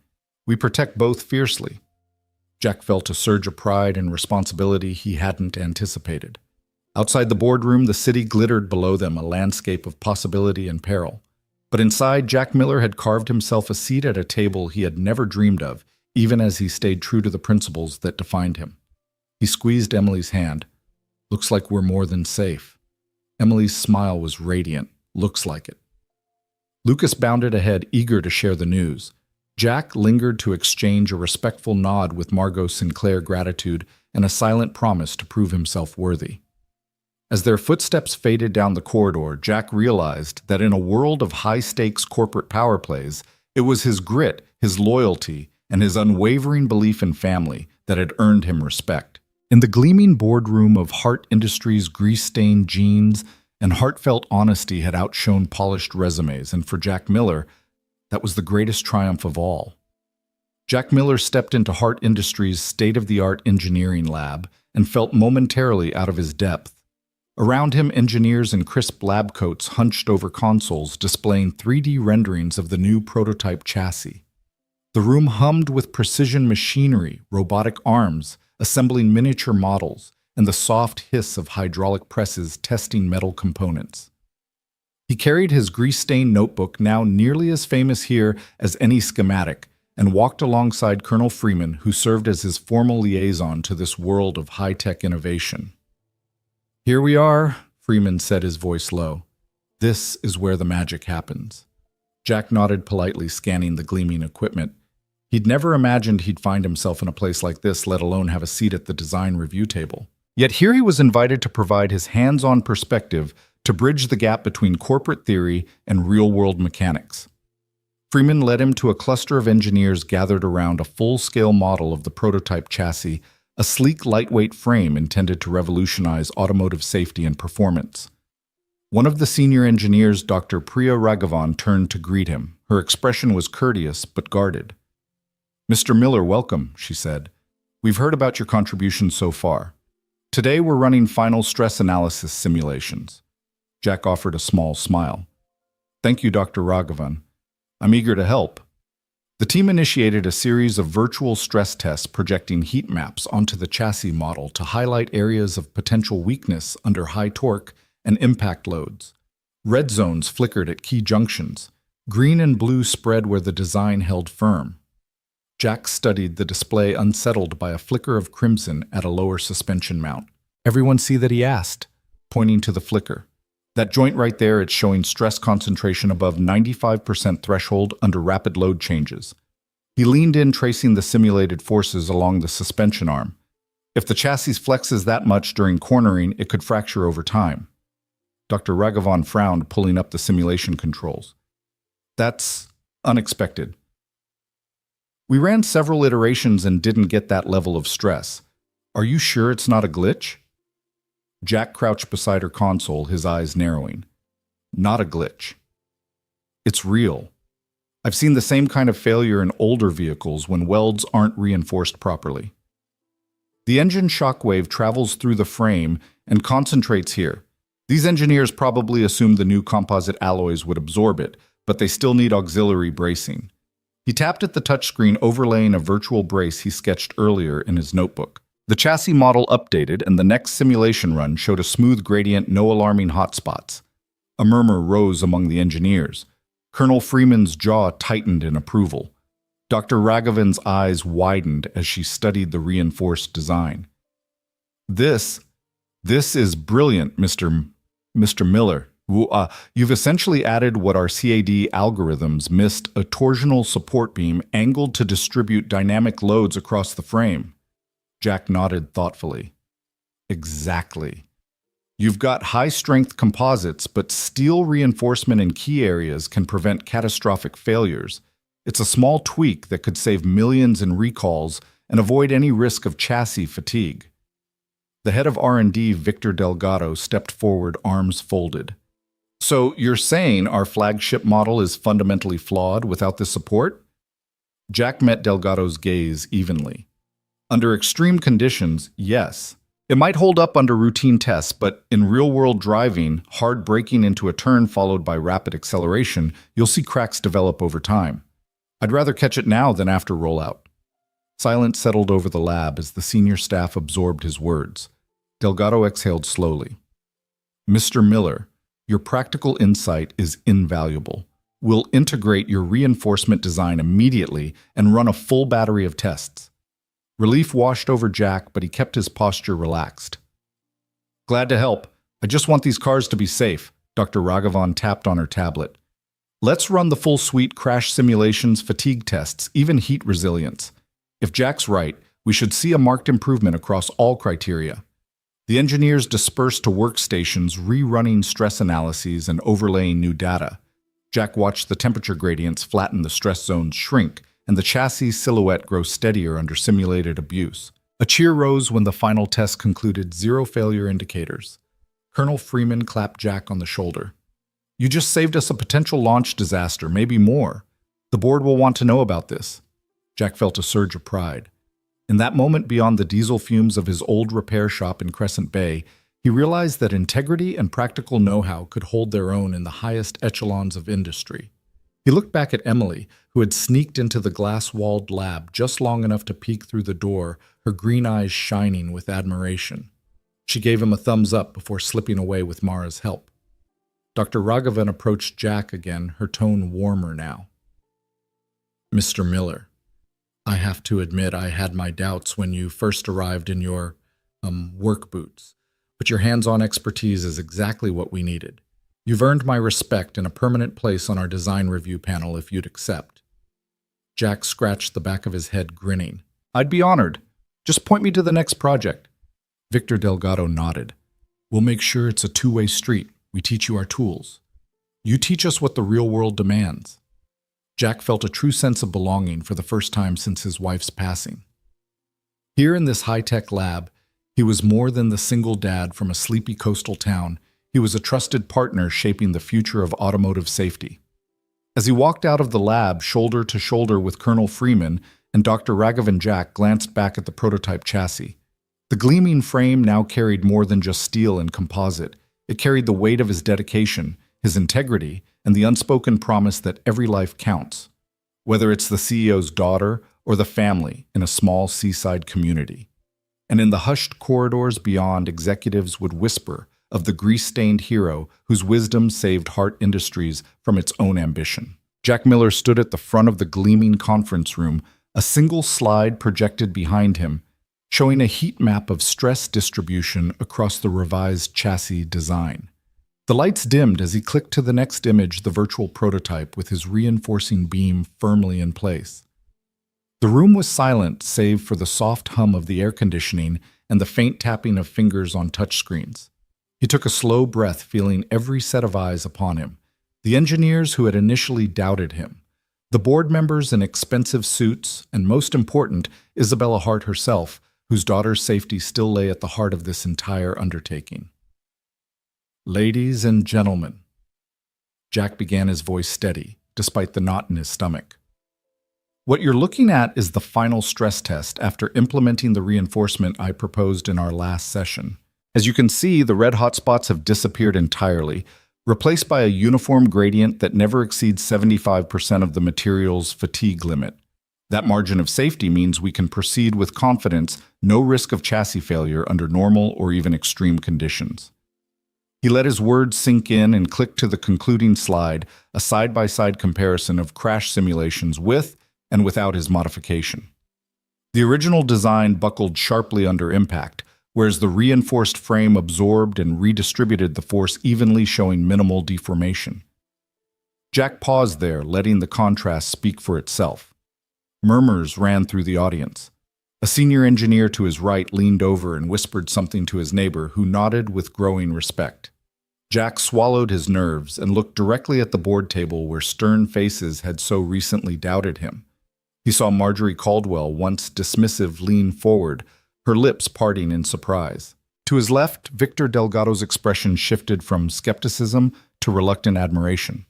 We protect both fiercely. Jack felt a surge of pride and responsibility he hadn't anticipated. Outside the boardroom, the city glittered below them, a landscape of possibility and peril. But inside, Jack Miller had carved himself a seat at a table he had never dreamed of, even as he stayed true to the principles that defined him. He squeezed Emily's hand. Looks like we're more than safe. Emily's smile was radiant. Looks like it. Lucas bounded ahead, eager to share the news. Jack lingered to exchange a respectful nod with Margot Sinclair, gratitude and a silent promise to prove himself worthy. As their footsteps faded down the corridor, Jack realized that in a world of high-stakes corporate power plays, it was his grit, his loyalty, and his unwavering belief in family that had earned him respect. In the gleaming boardroom of Hart Industries, grease-stained jeans and heartfelt honesty had outshone polished resumes, and for Jack Miller, that was the greatest triumph of all. Jack Miller stepped into Hart Industries' state-of-the-art engineering lab and felt momentarily out of his depth. Around him, engineers in crisp lab coats hunched over consoles displaying 3D renderings of the new prototype chassis. The room hummed with precision machinery, robotic arms, assembling miniature models, and the soft hiss of hydraulic presses testing metal components. He carried his grease-stained notebook, now nearly as famous here as any schematic, and walked alongside Colonel Freeman, who served as his formal liaison to this world of high-tech innovation. Here we are, Freeman said, his voice low. This is where the magic happens. Jack nodded politely, scanning the gleaming equipment. He'd never imagined he'd find himself in a place like this, let alone have a seat at the design review table. Yet here he was invited to provide his hands-on perspective to bridge the gap between corporate theory and real-world mechanics. Freeman led him to a cluster of engineers gathered around a full-scale model of the prototype chassis, a sleek, lightweight frame intended to revolutionize automotive safety and performance. One of the senior engineers, Dr. Priya Raghavan, turned to greet him. Her expression was courteous but guarded. Mr. Miller, welcome, she said. We've heard about your contributions so far. Today we're running final stress analysis simulations. Jack offered a small smile. Thank you, Dr. Raghavan. I'm eager to help. The team initiated a series of virtual stress tests projecting heat maps onto the chassis model to highlight areas of potential weakness under high torque and impact loads. Red zones flickered at key junctions. Green and blue spread where the design held firm. Jack studied the display, unsettled by a flicker of crimson at a lower suspension mount. Everyone see that, he asked, pointing to the flicker. That joint right there, it's showing stress concentration above 95% threshold under rapid load changes. He leaned in, tracing the simulated forces along the suspension arm. If the chassis flexes that much during cornering, it could fracture over time. Dr. Raghavan frowned, pulling up the simulation controls. That's unexpected. We ran several iterations and didn't get that level of stress. Are you sure it's not a glitch? Jack crouched beside her console, his eyes narrowing. Not a glitch. It's real. I've seen the same kind of failure in older vehicles when welds aren't reinforced properly. The engine shockwave travels through the frame and concentrates here. These engineers probably assumed the new composite alloys would absorb it, but they still need auxiliary bracing. He tapped at the touchscreen, overlaying a virtual brace he sketched earlier in his notebook. The chassis model updated, and the next simulation run showed a smooth gradient, no alarming hotspots. A murmur rose among the engineers. Colonel Freeman's jaw tightened in approval. Dr. Raghavan's eyes widened as she studied the reinforced design. This is brilliant, Mr. Miller. You've essentially added what our CAD algorithms missed, a torsional support beam angled to distribute dynamic loads across the frame. Jack nodded thoughtfully. Exactly. You've got high-strength composites, but steel reinforcement in key areas can prevent catastrophic failures. It's a small tweak that could save millions in recalls and avoid any risk of chassis fatigue. The head of R&D, Victor Delgado, stepped forward, arms folded. So you're saying our flagship model is fundamentally flawed without this support? Jack met Delgado's gaze evenly. Under extreme conditions, yes. It might hold up under routine tests, but in real-world driving, hard braking into a turn followed by rapid acceleration, you'll see cracks develop over time. I'd rather catch it now than after rollout. Silence settled over the lab as the senior staff absorbed his words. Delgado exhaled slowly. Mr. Miller, your practical insight is invaluable. We'll integrate your reinforcement design immediately and run a full battery of tests. Relief washed over Jack, but he kept his posture relaxed. Glad to help. I just want these cars to be safe. Dr. Raghavan tapped on her tablet. Let's run the full suite: crash simulations, fatigue tests, even heat resilience. If Jack's right, we should see a marked improvement across all criteria. The engineers dispersed to workstations, rerunning stress analyses and overlaying new data. Jack watched the temperature gradients flatten, the stress zones shrink, and the chassis silhouette grow steadier under simulated abuse. A cheer rose when the final test concluded, 0 failure indicators. Colonel Freeman clapped Jack on the shoulder. You just saved us a potential launch disaster, maybe more. The board will want to know about this. Jack felt a surge of pride. In that moment, beyond the diesel fumes of his old repair shop in Crescent Bay, he realized that integrity and practical know-how could hold their own in the highest echelons of industry. He looked back at Emily, who had sneaked into the glass-walled lab just long enough to peek through the door, her green eyes shining with admiration. She gave him a thumbs up before slipping away with Mara's help. Dr. Raghavan approached Jack again, her tone warmer now. Mr. Miller, I have to admit I had my doubts when you first arrived in your, work boots, but your hands-on expertise is exactly what we needed. You've earned my respect and a permanent place on our design review panel if you'd accept. Jack scratched the back of his head, grinning. I'd be honored. Just point me to the next project. Victor Delgado nodded. We'll make sure it's a two-way street. We teach you our tools. You teach us what the real world demands. Jack felt a true sense of belonging for the first time since his wife's passing. Here in this high-tech lab, he was more than the single dad from a sleepy coastal town. He was a trusted partner shaping the future of automotive safety. As he walked out of the lab, shoulder to shoulder with Colonel Freeman, and Dr. Raghavan, Jack glanced back at the prototype chassis. The gleaming frame now carried more than just steel and composite. It carried the weight of his dedication, his integrity, and the unspoken promise that every life counts, whether it's the CEO's daughter or the family in a small seaside community. And in the hushed corridors beyond, executives would whisper of the grease-stained hero whose wisdom saved Hart Industries from its own ambition. Jack Miller stood at the front of the gleaming conference room, a single slide projected behind him, showing a heat map of stress distribution across the revised chassis design. The lights dimmed as he clicked to the next image, the virtual prototype with his reinforcing beam firmly in place. The room was silent save for the soft hum of the air conditioning and the faint tapping of fingers on touchscreens. He took a slow breath, feeling every set of eyes upon him. The engineers who had initially doubted him, the board members in expensive suits, and most important, Isabella Hart herself, whose daughter's safety still lay at the heart of this entire undertaking. "Ladies and gentlemen," Jack began, his voice steady, despite the knot in his stomach. "What you're looking at is the final stress test after implementing the reinforcement I proposed in our last session. As you can see, the red hot spots have disappeared entirely, replaced by a uniform gradient that never exceeds 75% of the material's fatigue limit. That margin of safety means we can proceed with confidence, no risk of chassis failure under normal or even extreme conditions." He let his words sink in and clicked to the concluding slide, a side-by-side comparison of crash simulations with and without his modification. The original design buckled sharply under impact, whereas the reinforced frame absorbed and redistributed the force evenly, showing minimal deformation. Jack paused there, letting the contrast speak for itself. Murmurs ran through the audience. A senior engineer to his right leaned over and whispered something to his neighbor, who nodded with growing respect. Jack swallowed his nerves and looked directly at the board table where stern faces had so recently doubted him. He saw Marjorie Caldwell, once dismissive, lean forward, her lips parting in surprise. To his left, Victor Delgado's expression shifted from skepticism to reluctant admiration.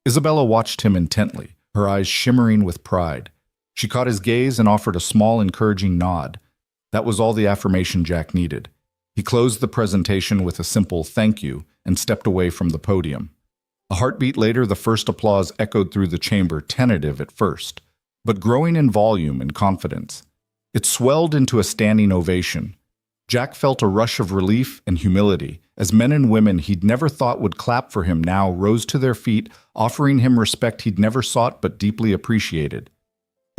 Isabella watched him intently, her eyes shimmering with pride. She caught his gaze and offered a small, encouraging nod. That was all the affirmation Jack needed. He closed the presentation with a simple thank you and stepped away from the podium. A heartbeat later, the first applause echoed through the chamber, tentative at first, but growing in volume and confidence. It swelled into a standing ovation. Jack felt a rush of relief and humility, as men and women he'd never thought would clap for him now rose to their feet, offering him respect he'd never sought but deeply appreciated.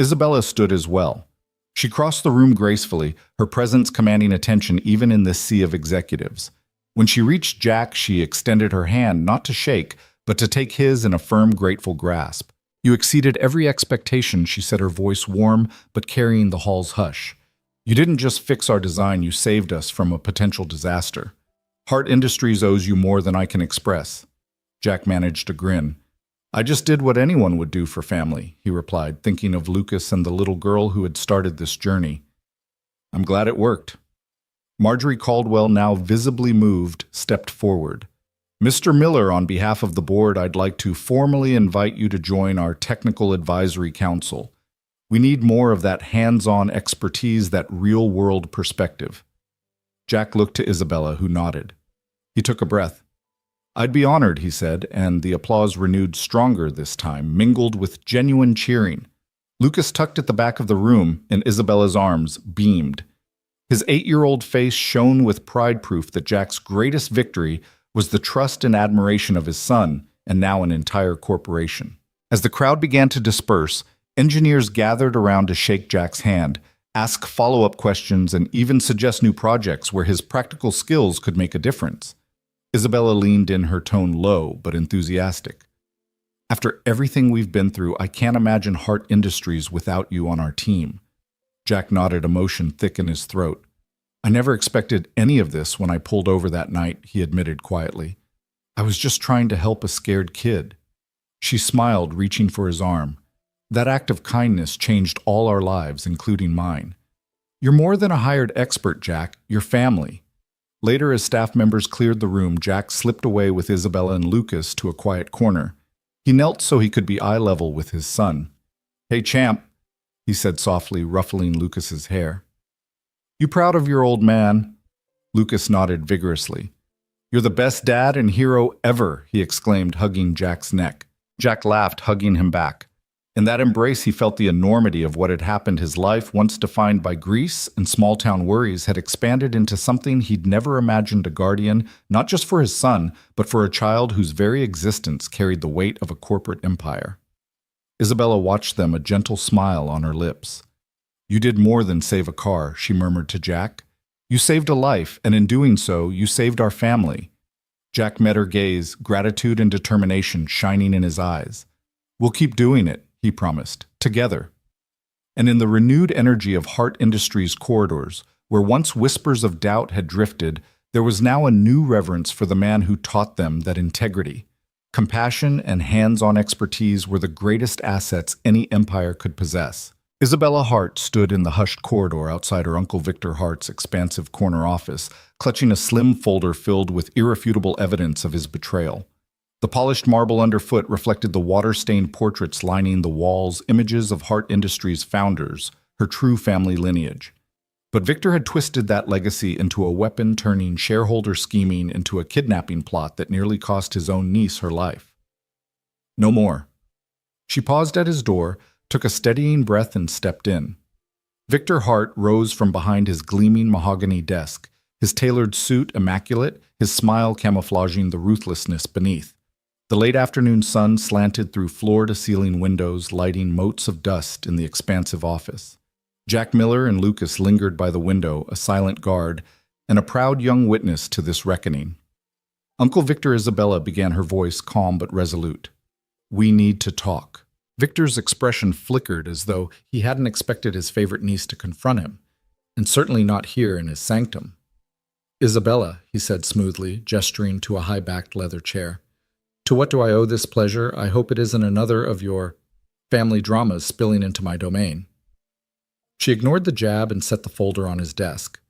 Isabella stood as well. She crossed the room gracefully, her presence commanding attention even in this sea of executives. When she reached Jack, she extended her hand, not to shake, but to take his in a firm, grateful grasp. "You exceeded every expectation," she said, her voice warm but carrying the hall's hush. "You didn't just fix our design, you saved us from a potential disaster. Hart Industries owes you more than I can express." Jack managed a grin. "I just did what anyone would do for family," he replied, thinking of Lucas and the little girl who had started this journey. "I'm glad it worked." Marjorie Caldwell, now visibly moved, stepped forward. "Mr. Miller, on behalf of the board, I'd like to formally invite you to join our Technical Advisory Council. We need more of that hands-on expertise, that real-world perspective." Jack looked to Isabella, who nodded. He took a breath. "I'd be honored," he said, and the applause, renewed stronger this time, mingled with genuine cheering. Lucas, tucked at the back of the room in Isabella's arms, beamed. His 8-year-old face shone with pride, proof that Jack's greatest victory was the trust and admiration of his son, and now an entire corporation. As the crowd began to disperse, engineers gathered around to shake Jack's hand, ask follow-up questions, and even suggest new projects where his practical skills could make a difference. Isabella leaned in, her tone low but enthusiastic. "After everything we've been through, I can't imagine Hart Industries without you on our team." Jack nodded, emotion thick in his throat. "I never expected any of this when I pulled over that night," he admitted quietly. "I was just trying to help a scared kid." She smiled, reaching for his arm. "That act of kindness changed all our lives, including mine." "You're more than a hired expert, Jack. You're family." Later, as staff members cleared the room, Jack slipped away with Isabella and Lucas to a quiet corner. He knelt so he could be eye level with his son. "Hey, champ," he said softly, ruffling Lucas's hair. "You proud of your old man?" Lucas nodded vigorously. "You're the best dad and hero ever," he exclaimed, hugging Jack's neck. Jack laughed, hugging him back. In that embrace, he felt the enormity of what had happened. His life, once defined by grease and small-town worries, had expanded into something he'd never imagined: a guardian, not just for his son, but for a child whose very existence carried the weight of a corporate empire. Isabella watched them, a gentle smile on her lips. "You did more than save a car," she murmured to Jack. "You saved a life, and in doing so, you saved our family." Jack met her gaze, gratitude and determination shining in his eyes. "We'll keep doing it," he promised. "Together." And in the renewed energy of Hart Industries corridors, where once whispers of doubt had drifted, there was now a new reverence for the man who taught them that integrity, compassion, and hands-on expertise were the greatest assets any empire could possess. Isabella Hart stood in the hushed corridor outside her Uncle Victor Hart's expansive corner office, clutching a slim folder filled with irrefutable evidence of his betrayal. The polished marble underfoot reflected the water-stained portraits lining the walls, images of Hart Industries' founders, her true family lineage. But Victor had twisted that legacy into a weapon, turning shareholder scheming into a kidnapping plot that nearly cost his own niece her life. No more. She paused at his door, took a steadying breath, and stepped in. Victor Hart rose from behind his gleaming mahogany desk, his tailored suit immaculate, his smile camouflaging the ruthlessness beneath. The late afternoon sun slanted through floor-to-ceiling windows, lighting motes of dust in the expansive office. Jack Miller and Lucas lingered by the window, a silent guard, and a proud young witness to this reckoning. Uncle Victor Isabella began, her voice calm but resolute. "We need to talk." Victor's expression flickered as though he hadn't expected his favorite niece to confront him, and certainly not here in his sanctum. "Isabella," he said smoothly, gesturing to a high-backed leather chair. "To what do I owe this pleasure? I hope it isn't another of your family dramas spilling into my domain." She ignored the jab and set the folder on his desk.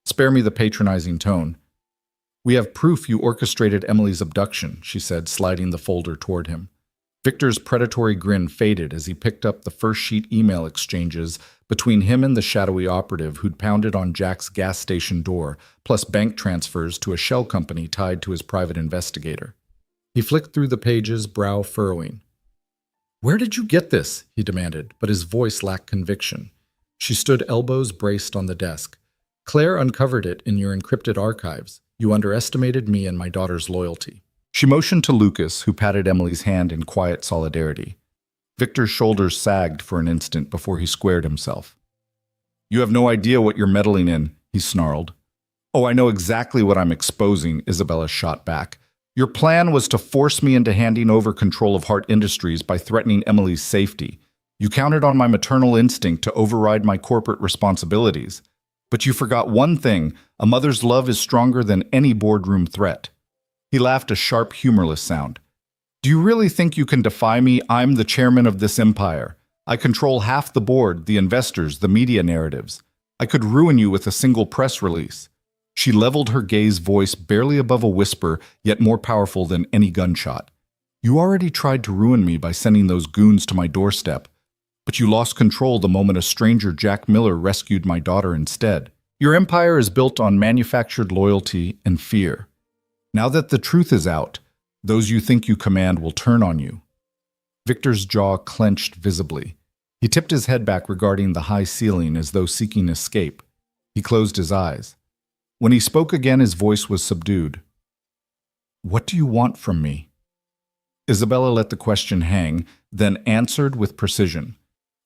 "Spare me the patronizing tone. We have proof you orchestrated Emily's abduction," she said, sliding the folder toward him. Victor's predatory grin faded as he picked up the first-sheet email exchanges between him and the shadowy operative who'd pounded on Jack's gas station door, plus bank transfers to a shell company tied to his private investigator. He flicked through the pages, brow furrowing. "Where did you get this?" he demanded, but his voice lacked conviction. She stood, elbows braced on the desk. "Claire uncovered it in your encrypted archives. You underestimated me and my daughter's loyalty." She motioned to Lucas, who patted Emily's hand in quiet solidarity. Victor's shoulders sagged for an instant before he squared himself. "You have no idea what you're meddling in," he snarled. "Oh, I know exactly what I'm exposing," Isabella shot back. "Your plan was to force me into handing over control of Hart Industries by threatening Emily's safety. You counted on my maternal instinct to override my corporate responsibilities. But you forgot one thing: a mother's love is stronger than any boardroom threat." He laughed, a sharp, humorless sound. "Do you really think you can defy me? I'm the chairman of this empire. I control half the board, the investors, the media narratives. I could ruin you with a single press release." She leveled her gaze, voice barely above a whisper, yet more powerful than any gunshot. "You already tried to ruin me by sending those goons to my doorstep. But you lost control the moment a stranger, Jack Miller, rescued my daughter instead. Your empire is built on manufactured loyalty and fear. Now that the truth is out, those you think you command will turn on you." Victor's jaw clenched visibly. He tipped his head back, regarding the high ceiling as though seeking escape. He closed his eyes. When he spoke again, his voice was subdued. "What do you want from me?" Isabella let the question hang, then answered with precision.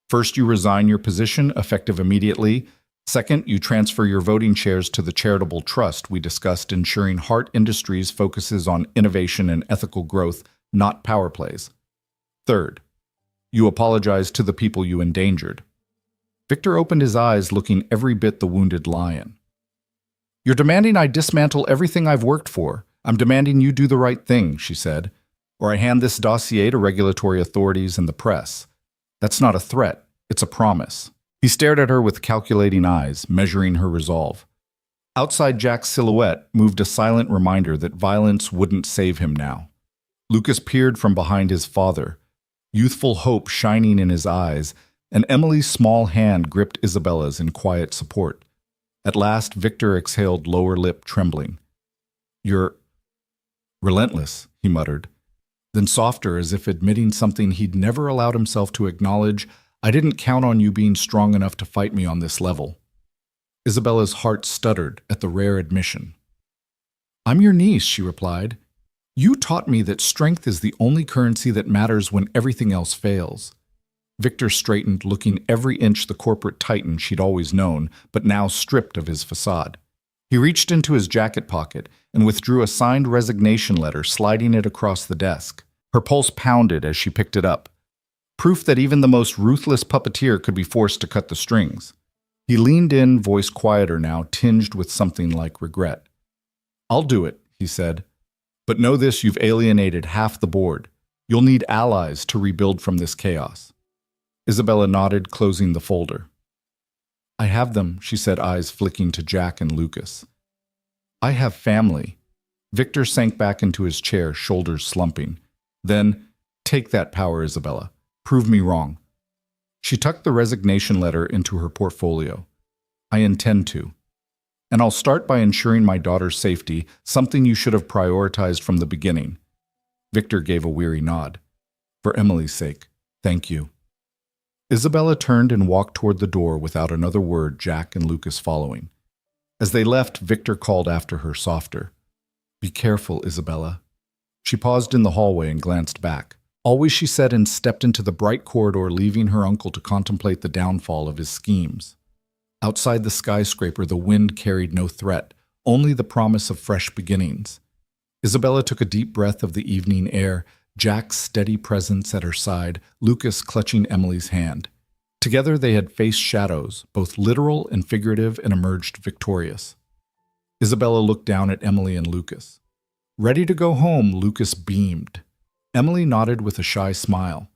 "First, you resign your position, effective immediately. Second, you transfer your voting shares to the charitable trust we discussed, ensuring Hart Industries focuses on innovation and ethical growth, not power plays. Third, you apologize to the people you endangered." Victor opened his eyes, looking every bit the wounded lion. "You're demanding I dismantle everything I've worked for. I'm demanding you do the right thing," she said, "or I hand this dossier to regulatory authorities and the press. That's not a threat, it's a promise." He stared at her with calculating eyes, measuring her resolve. Outside Jack's silhouette moved a silent reminder that violence wouldn't save him now. Lucas peered from behind his father, youthful hope shining in his eyes, and Emily's small hand gripped Isabella's in quiet support. At last, Victor exhaled, lower lip trembling. "You're relentless," he muttered. Then softer, as if admitting something he'd never allowed himself to acknowledge, "I didn't count on you being strong enough to fight me on this level." Isabella's heart stuttered at the rare admission. "I'm your niece," she replied. "You taught me that strength is the only currency that matters when everything else fails." Victor straightened, looking every inch the corporate titan she'd always known, but now stripped of his facade. He reached into his jacket pocket and withdrew a signed resignation letter, sliding it across the desk. Her pulse pounded as she picked it up. Proof that even the most ruthless puppeteer could be forced to cut the strings. He leaned in, voice quieter now, tinged with something like regret. "I'll do it," he said. "But know this, you've alienated half the board. You'll need allies to rebuild from this chaos." Isabella nodded, closing the folder. "I have them," she said, eyes flicking to Jack and Lucas. "I have family." Victor sank back into his chair, shoulders slumping. Then, "Take that power, Isabella. Prove me wrong." She tucked the resignation letter into her portfolio. "I intend to. And I'll start by ensuring my daughter's safety, something you should have prioritized from the beginning." Victor gave a weary nod. "For Emily's sake, thank you." Isabella turned and walked toward the door without another word, Jack and Lucas following. As they left, Victor called after her softer. "Be careful, Isabella." She paused in the hallway and glanced back. "Always," she said, and stepped into the bright corridor, leaving her uncle to contemplate the downfall of his schemes. Outside the skyscraper, the wind carried no threat, only the promise of fresh beginnings. Isabella took a deep breath of the evening air, Jack's steady presence at her side, Lucas clutching Emily's hand. Together they had faced shadows, both literal and figurative, and emerged victorious. Isabella looked down at Emily and Lucas. Ready to go home, Lucas beamed. Emily nodded with a shy smile.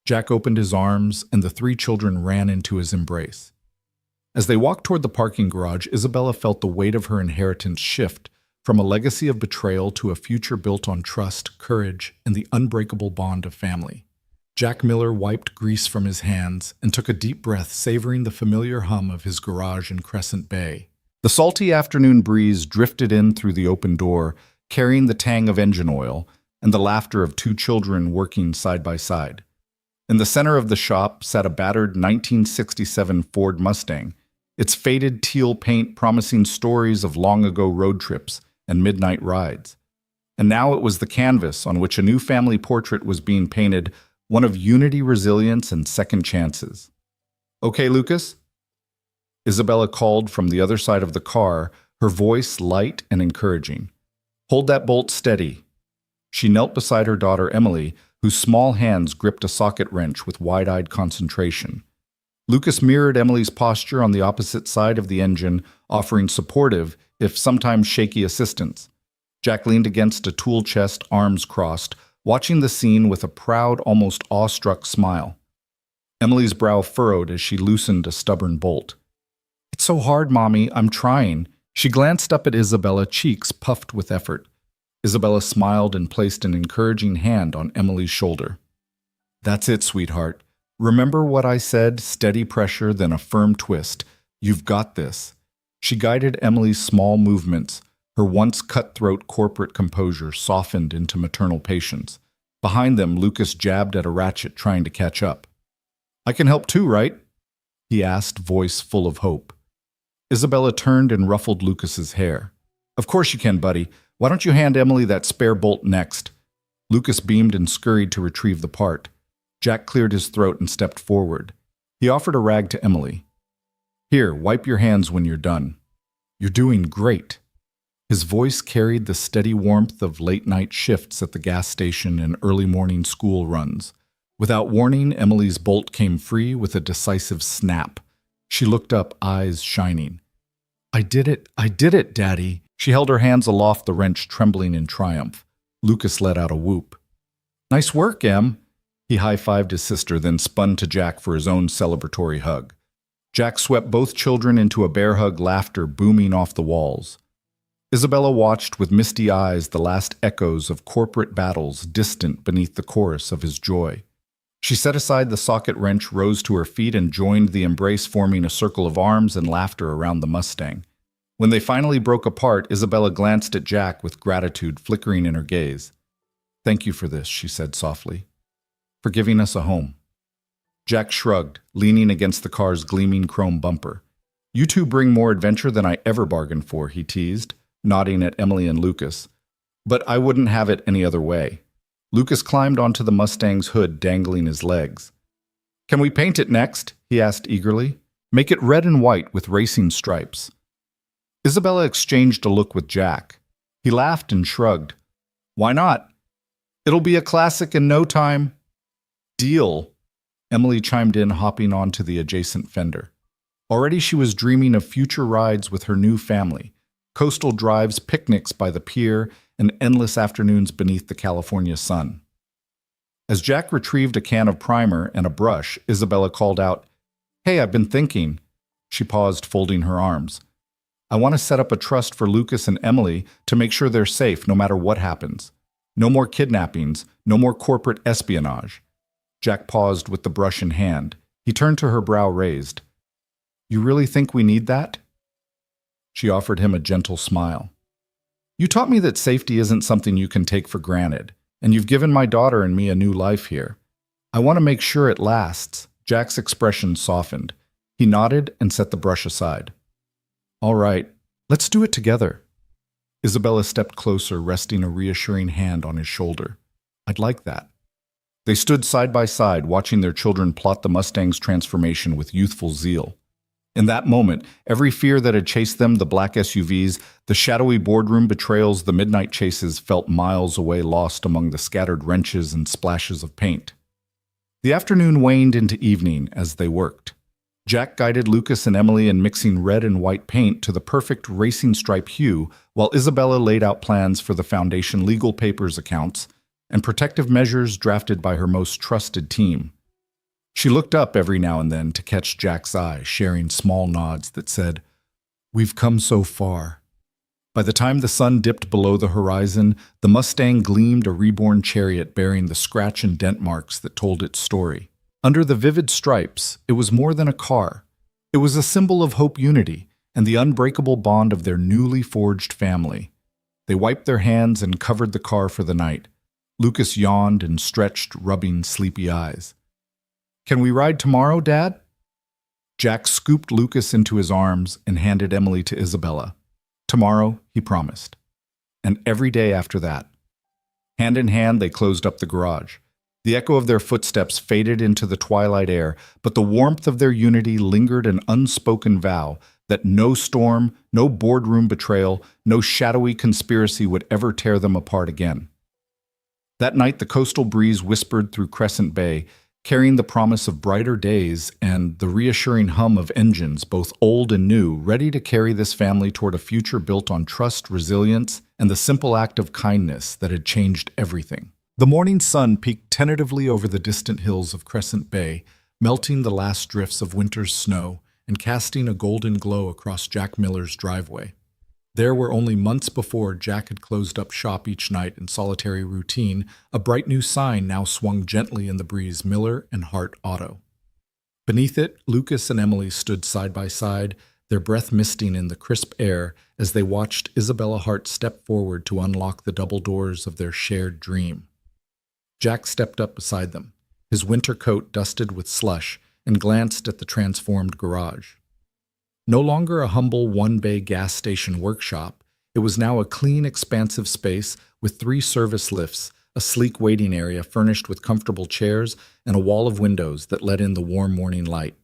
Jack opened his arms, and the three children ran into his embrace. As they walked toward the parking garage, Isabella felt the weight of her inheritance shift from a legacy of betrayal to a future built on trust, courage, and the unbreakable bond of family. Jack Miller wiped grease from his hands and took a deep breath, savoring the familiar hum of his garage in Crescent Bay. The salty afternoon breeze drifted in through the open door, carrying the tang of engine oil and the laughter of two children working side by side. In the center of the shop sat a battered 1967 Ford Mustang, its faded teal paint promising stories of long-ago road trips and midnight rides. And now it was the canvas on which a new family portrait was being painted, one of unity, resilience, and second chances. "Okay, Lucas?" Isabella called from the other side of the car, her voice light and encouraging. "Hold that bolt steady." She knelt beside her daughter Emily, whose small hands gripped a socket wrench with wide-eyed concentration. Lucas mirrored Emily's posture on the opposite side of the engine, offering supportive, if sometimes shaky, assistance. Jack leaned against a tool chest, arms crossed, watching the scene with a proud, almost awestruck smile. Emily's brow furrowed as she loosened a stubborn bolt. "It's so hard, Mommy. I'm trying." She glanced up at Isabella, cheeks puffed with effort. Isabella smiled and placed an encouraging hand on Emily's shoulder. "That's it, sweetheart. Remember what I said? Steady pressure, then a firm twist. You've got this." She guided Emily's small movements, her once cutthroat corporate composure softened into maternal patience. Behind them, Lucas jabbed at a ratchet, trying to catch up. "I can help too, right?" he asked, voice full of hope. Isabella turned and ruffled Lucas's hair. "Of course you can, buddy. Why don't you hand Emily that spare bolt next?" Lucas beamed and scurried to retrieve the part. Jack cleared his throat and stepped forward. He offered a rag to Emily. "Here, wipe your hands when you're done. You're doing great." His voice carried the steady warmth of late-night shifts at the gas station and early morning school runs. Without warning, Emily's bolt came free with a decisive snap. She looked up, eyes shining. I did it, Daddy." She held her hands aloft, the wrench trembling in triumph. Lucas let out a whoop. "Nice work, Em." He high-fived his sister, then spun to Jack for his own celebratory hug. Jack swept both children into a bear hug, laughter booming off the walls. Isabella watched with misty eyes the last echoes of corporate battles distant beneath the chorus of his joy. She set aside the socket wrench, rose to her feet, and joined the embrace, forming a circle of arms and laughter around the Mustang. When they finally broke apart, Isabella glanced at Jack with gratitude flickering in her gaze. "Thank you for this," she said softly, "for giving us a home." Jack shrugged, leaning against the car's gleaming chrome bumper. "You two bring more adventure than I ever bargained for," he teased, nodding at Emily and Lucas. "But I wouldn't have it any other way." Lucas climbed onto the Mustang's hood, dangling his legs. "Can we paint it next?" he asked eagerly. "Make it red and white with racing stripes." Isabella exchanged a look with Jack. He laughed and shrugged. "Why not? It'll be a classic in no time." "Deal." Emily chimed in, hopping onto the adjacent fender. Already she was dreaming of future rides with her new family, coastal drives, picnics by the pier, and endless afternoons beneath the California sun. As Jack retrieved a can of primer and a brush, Isabella called out, "Hey, I've been thinking." She paused, folding her arms. "I want to set up a trust for Lucas and Emily to make sure they're safe no matter what happens. No more kidnappings, no more corporate espionage." Jack paused with the brush in hand. He turned to her, brow raised. "You really think we need that?" She offered him a gentle smile. "You taught me that safety isn't something you can take for granted, and you've given my daughter and me a new life here. I want to make sure it lasts." Jack's expression softened. He nodded and set the brush aside. "All right, let's do it together." Isabella stepped closer, resting a reassuring hand on his shoulder. "I'd like that." They stood side by side, watching their children plot the Mustang's transformation with youthful zeal. In that moment, every fear that had chased them, the black SUVs, the shadowy boardroom betrayals, the midnight chases, felt miles away, lost among the scattered wrenches and splashes of paint. The afternoon waned into evening as they worked. Jack guided Lucas and Emily in mixing red and white paint to the perfect racing stripe hue, while Isabella laid out plans for the foundation, legal papers, accounts, and protective measures drafted by her most trusted team. She looked up every now and then to catch Jack's eye, sharing small nods that said, "We've come so far." By the time the sun dipped below the horizon, the Mustang gleamed, a reborn chariot bearing the scratch and dent marks that told its story. Under the vivid stripes, it was more than a car. It was a symbol of hope, unity, and the unbreakable bond of their newly forged family. They wiped their hands and covered the car for the night. Lucas yawned and stretched, rubbing sleepy eyes. "Can we ride tomorrow, Dad?" Jack scooped Lucas into his arms and handed Emily to Isabella. "Tomorrow," he promised. And every day after that. Hand in hand, they closed up the garage. The echo of their footsteps faded into the twilight air, but the warmth of their unity lingered, an unspoken vow that no storm, no boardroom betrayal, no shadowy conspiracy would ever tear them apart again. That night, the coastal breeze whispered through Crescent Bay, carrying the promise of brighter days and the reassuring hum of engines, both old and new, ready to carry this family toward a future built on trust, resilience, and the simple act of kindness that had changed everything. The morning sun peeked tentatively over the distant hills of Crescent Bay, melting the last drifts of winter's snow and casting a golden glow across Jack Miller's driveway. There, where only months before Jack had closed up shop each night in solitary routine, a bright new sign now swung gently in the breeze: Miller and Hart Auto. Beneath it, Lucas and Emily stood side by side, their breath misting in the crisp air as they watched Isabella Hart step forward to unlock the double doors of their shared dream. Jack stepped up beside them, his winter coat dusted with slush, and glanced at the transformed garage. No longer a humble one-bay gas station workshop, it was now a clean, expansive space with 3 service lifts, a sleek waiting area furnished with comfortable chairs, and a wall of windows that let in the warm morning light.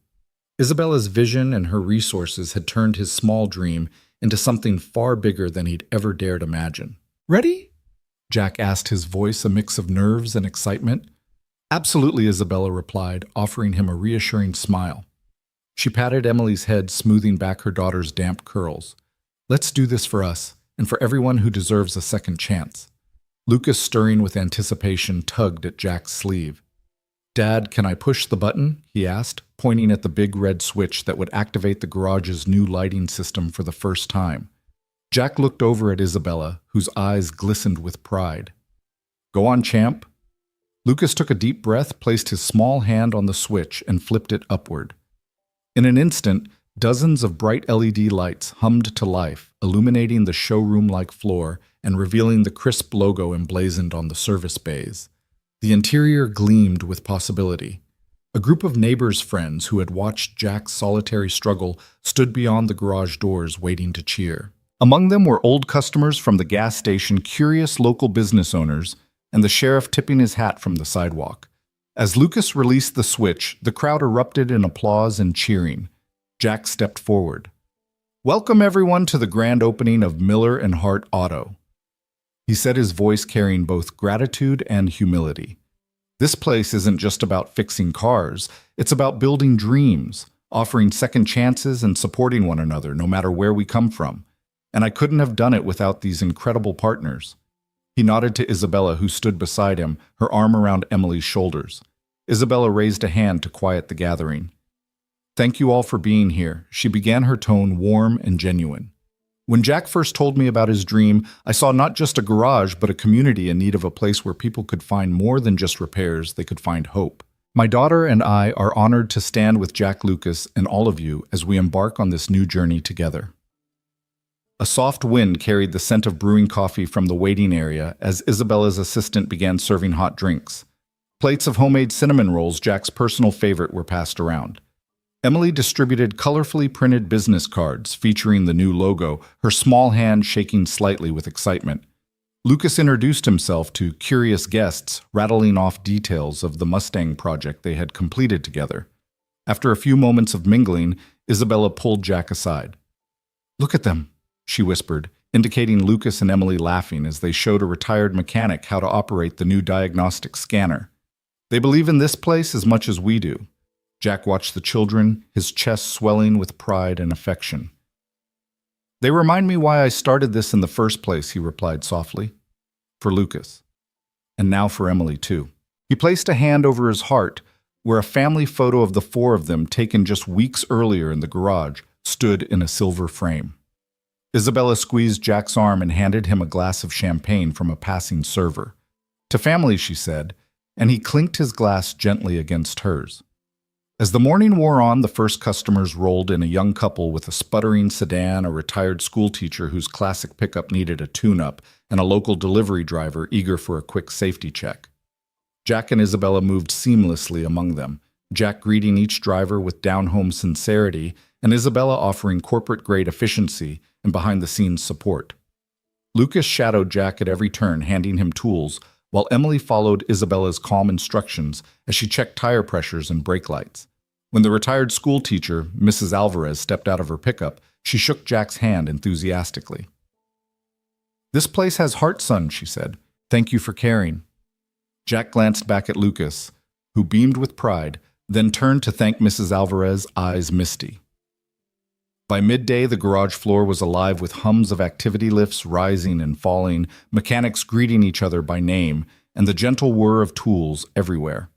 Isabella's vision and her resources had turned his small dream into something far bigger than he'd ever dared imagine. "Ready?" Jack asked, his voice a mix of nerves and excitement. "Absolutely," Isabella replied, offering him a reassuring smile. She patted Emily's head, smoothing back her daughter's damp curls. "Let's do this for us, and for everyone who deserves a second chance." Lucas, stirring with anticipation, tugged at Jack's sleeve. "Dad, can I push the button?" he asked, pointing at the big red switch that would activate the garage's new lighting system for the first time. Jack looked over at Isabella, whose eyes glistened with pride. "Go on, champ." Lucas took a deep breath, placed his small hand on the switch, and flipped it upward. In an instant, dozens of bright LED lights hummed to life, illuminating the showroom-like floor and revealing the crisp logo emblazoned on the service bays. The interior gleamed with possibility. A group of neighbors' friends who had watched Jack's solitary struggle stood beyond the garage doors waiting to cheer. Among them were old customers from the gas station, curious local business owners, and the sheriff tipping his hat from the sidewalk. As Lucas released the switch, the crowd erupted in applause and cheering. Jack stepped forward. "Welcome everyone to the grand opening of Miller and Hart Auto," he said, his voice carrying both gratitude and humility. This place isn't just about fixing cars, it's about building dreams, offering second chances and supporting one another no matter where we come from. And I couldn't have done it without these incredible partners. He nodded to Isabella, who stood beside him, her arm around Emily's shoulders. Isabella raised a hand to quiet the gathering. Thank you all for being here, she began, her tone warm and genuine. When Jack first told me about his dream, I saw not just a garage, but a community in need of a place where people could find more than just repairs, they could find hope. My daughter and I are honored to stand with Jack Lucas and all of you as we embark on this new journey together. A soft wind carried the scent of brewing coffee from the waiting area as Isabella's assistant began serving hot drinks. Plates of homemade cinnamon rolls, Jack's personal favorite, were passed around. Emily distributed colorfully printed business cards featuring the new logo, her small hand shaking slightly with excitement. Lucas introduced himself to curious guests, rattling off details of the Mustang project they had completed together. After a few moments of mingling, Isabella pulled Jack aside. "Look at them," she whispered, indicating Lucas and Emily laughing as they showed a retired mechanic how to operate the new diagnostic scanner. "They believe in this place as much as we do." Jack watched the children, his chest swelling with pride and affection. "They remind me why I started this in the first place," he replied softly. "For Lucas. And now for Emily, too." He placed a hand over his heart, where a family photo of the four of them, taken just weeks earlier in the garage, stood in a silver frame. Isabella squeezed Jack's arm and handed him a glass of champagne from a passing server. "To family," she said, and he clinked his glass gently against hers. As the morning wore on, the first customers rolled in, a young couple with a sputtering sedan, a retired schoolteacher whose classic pickup needed a tune-up, and a local delivery driver eager for a quick safety check. Jack and Isabella moved seamlessly among them, Jack greeting each driver with down-home sincerity, and Isabella offering corporate-grade efficiency and behind-the-scenes support. Lucas shadowed Jack at every turn, handing him tools, while Emily followed Isabella's calm instructions as she checked tire pressures and brake lights. When the retired schoolteacher, Mrs. Alvarez, stepped out of her pickup, she shook Jack's hand enthusiastically. "This place has heart, son," she said. "Thank you for caring." Jack glanced back at Lucas, who beamed with pride, then turned to thank Mrs. Alvarez, eyes misty. By midday, the garage floor was alive with hums of activity lifts rising and falling, mechanics greeting each other by name, and the gentle whir of tools everywhere.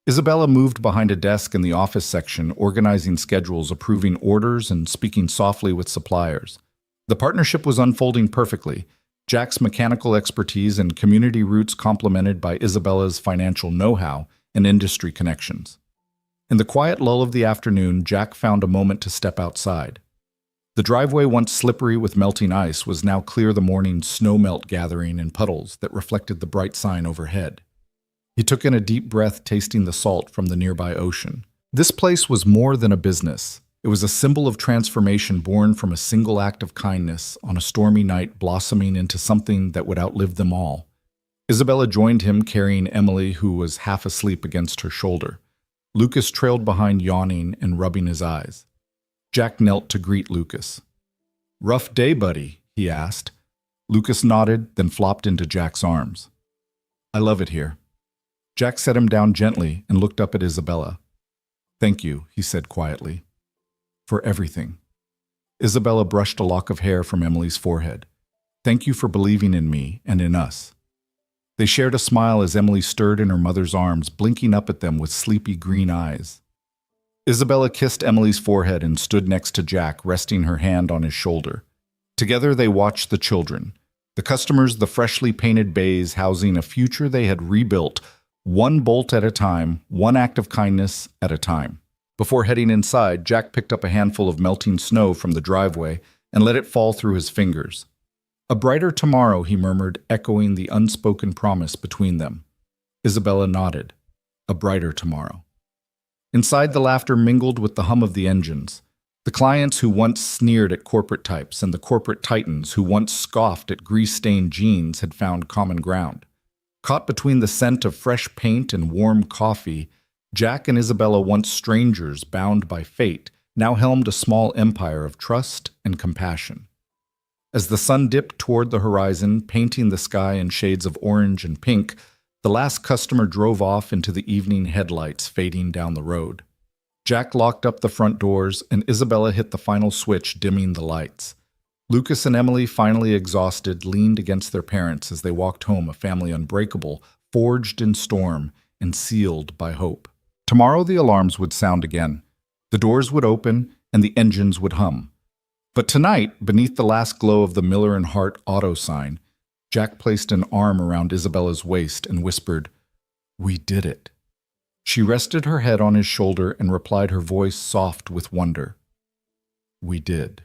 Isabella moved behind a desk in the office section, organizing schedules, approving orders, and speaking softly with suppliers. The partnership was unfolding perfectly, Jack's mechanical expertise and community roots complemented by Isabella's financial know-how and industry connections. In the quiet lull of the afternoon, Jack found a moment to step outside. The driveway, once slippery with melting ice, was now clear, the morning snow melt gathering in puddles that reflected the bright sign overhead. He took in a deep breath, tasting the salt from the nearby ocean. This place was more than a business. It was a symbol of transformation born from a single act of kindness on a stormy night, blossoming into something that would outlive them all. Isabella joined him, carrying Emily, who was half asleep, against her shoulder. Lucas trailed behind, yawning and rubbing his eyes. Jack knelt to greet Lucas. "Rough day, buddy?" he asked. Lucas nodded, then flopped into Jack's arms. "I love it here." Jack set him down gently and looked up at Isabella. "Thank you," he said quietly. "For everything." Isabella brushed a lock of hair from Emily's forehead. "Thank you for believing in me and in us." They shared a smile as Emily stirred in her mother's arms, blinking up at them with sleepy green eyes. Isabella kissed Emily's forehead and stood next to Jack, resting her hand on his shoulder. Together they watched the children, the customers, the freshly painted bays housing a future they had rebuilt, one bolt at a time, one act of kindness at a time. Before heading inside, Jack picked up a handful of melting snow from the driveway and let it fall through his fingers. "A brighter tomorrow," he murmured, echoing the unspoken promise between them. Isabella nodded. "A brighter tomorrow." Inside, the laughter mingled with the hum of the engines. The clients who once sneered at corporate types and the corporate titans who once scoffed at grease-stained jeans had found common ground. Caught between the scent of fresh paint and warm coffee, Jack and Isabella, once strangers bound by fate, now helmed a small empire of trust and compassion. As the sun dipped toward the horizon, painting the sky in shades of orange and pink, The last customer drove off into the evening headlights fading down the road. Jack locked up the front doors, and Isabella hit the final switch, dimming the lights. Lucas and Emily, finally exhausted, leaned against their parents as they walked home, a family unbreakable, forged in storm, and sealed by hope. Tomorrow the alarms would sound again. The doors would open, and the engines would hum. But tonight, beneath the last glow of the Miller and Hart auto sign, Jack placed an arm around Isabella's waist and whispered, "We did it." She rested her head on his shoulder and replied, her voice soft with wonder, "We did."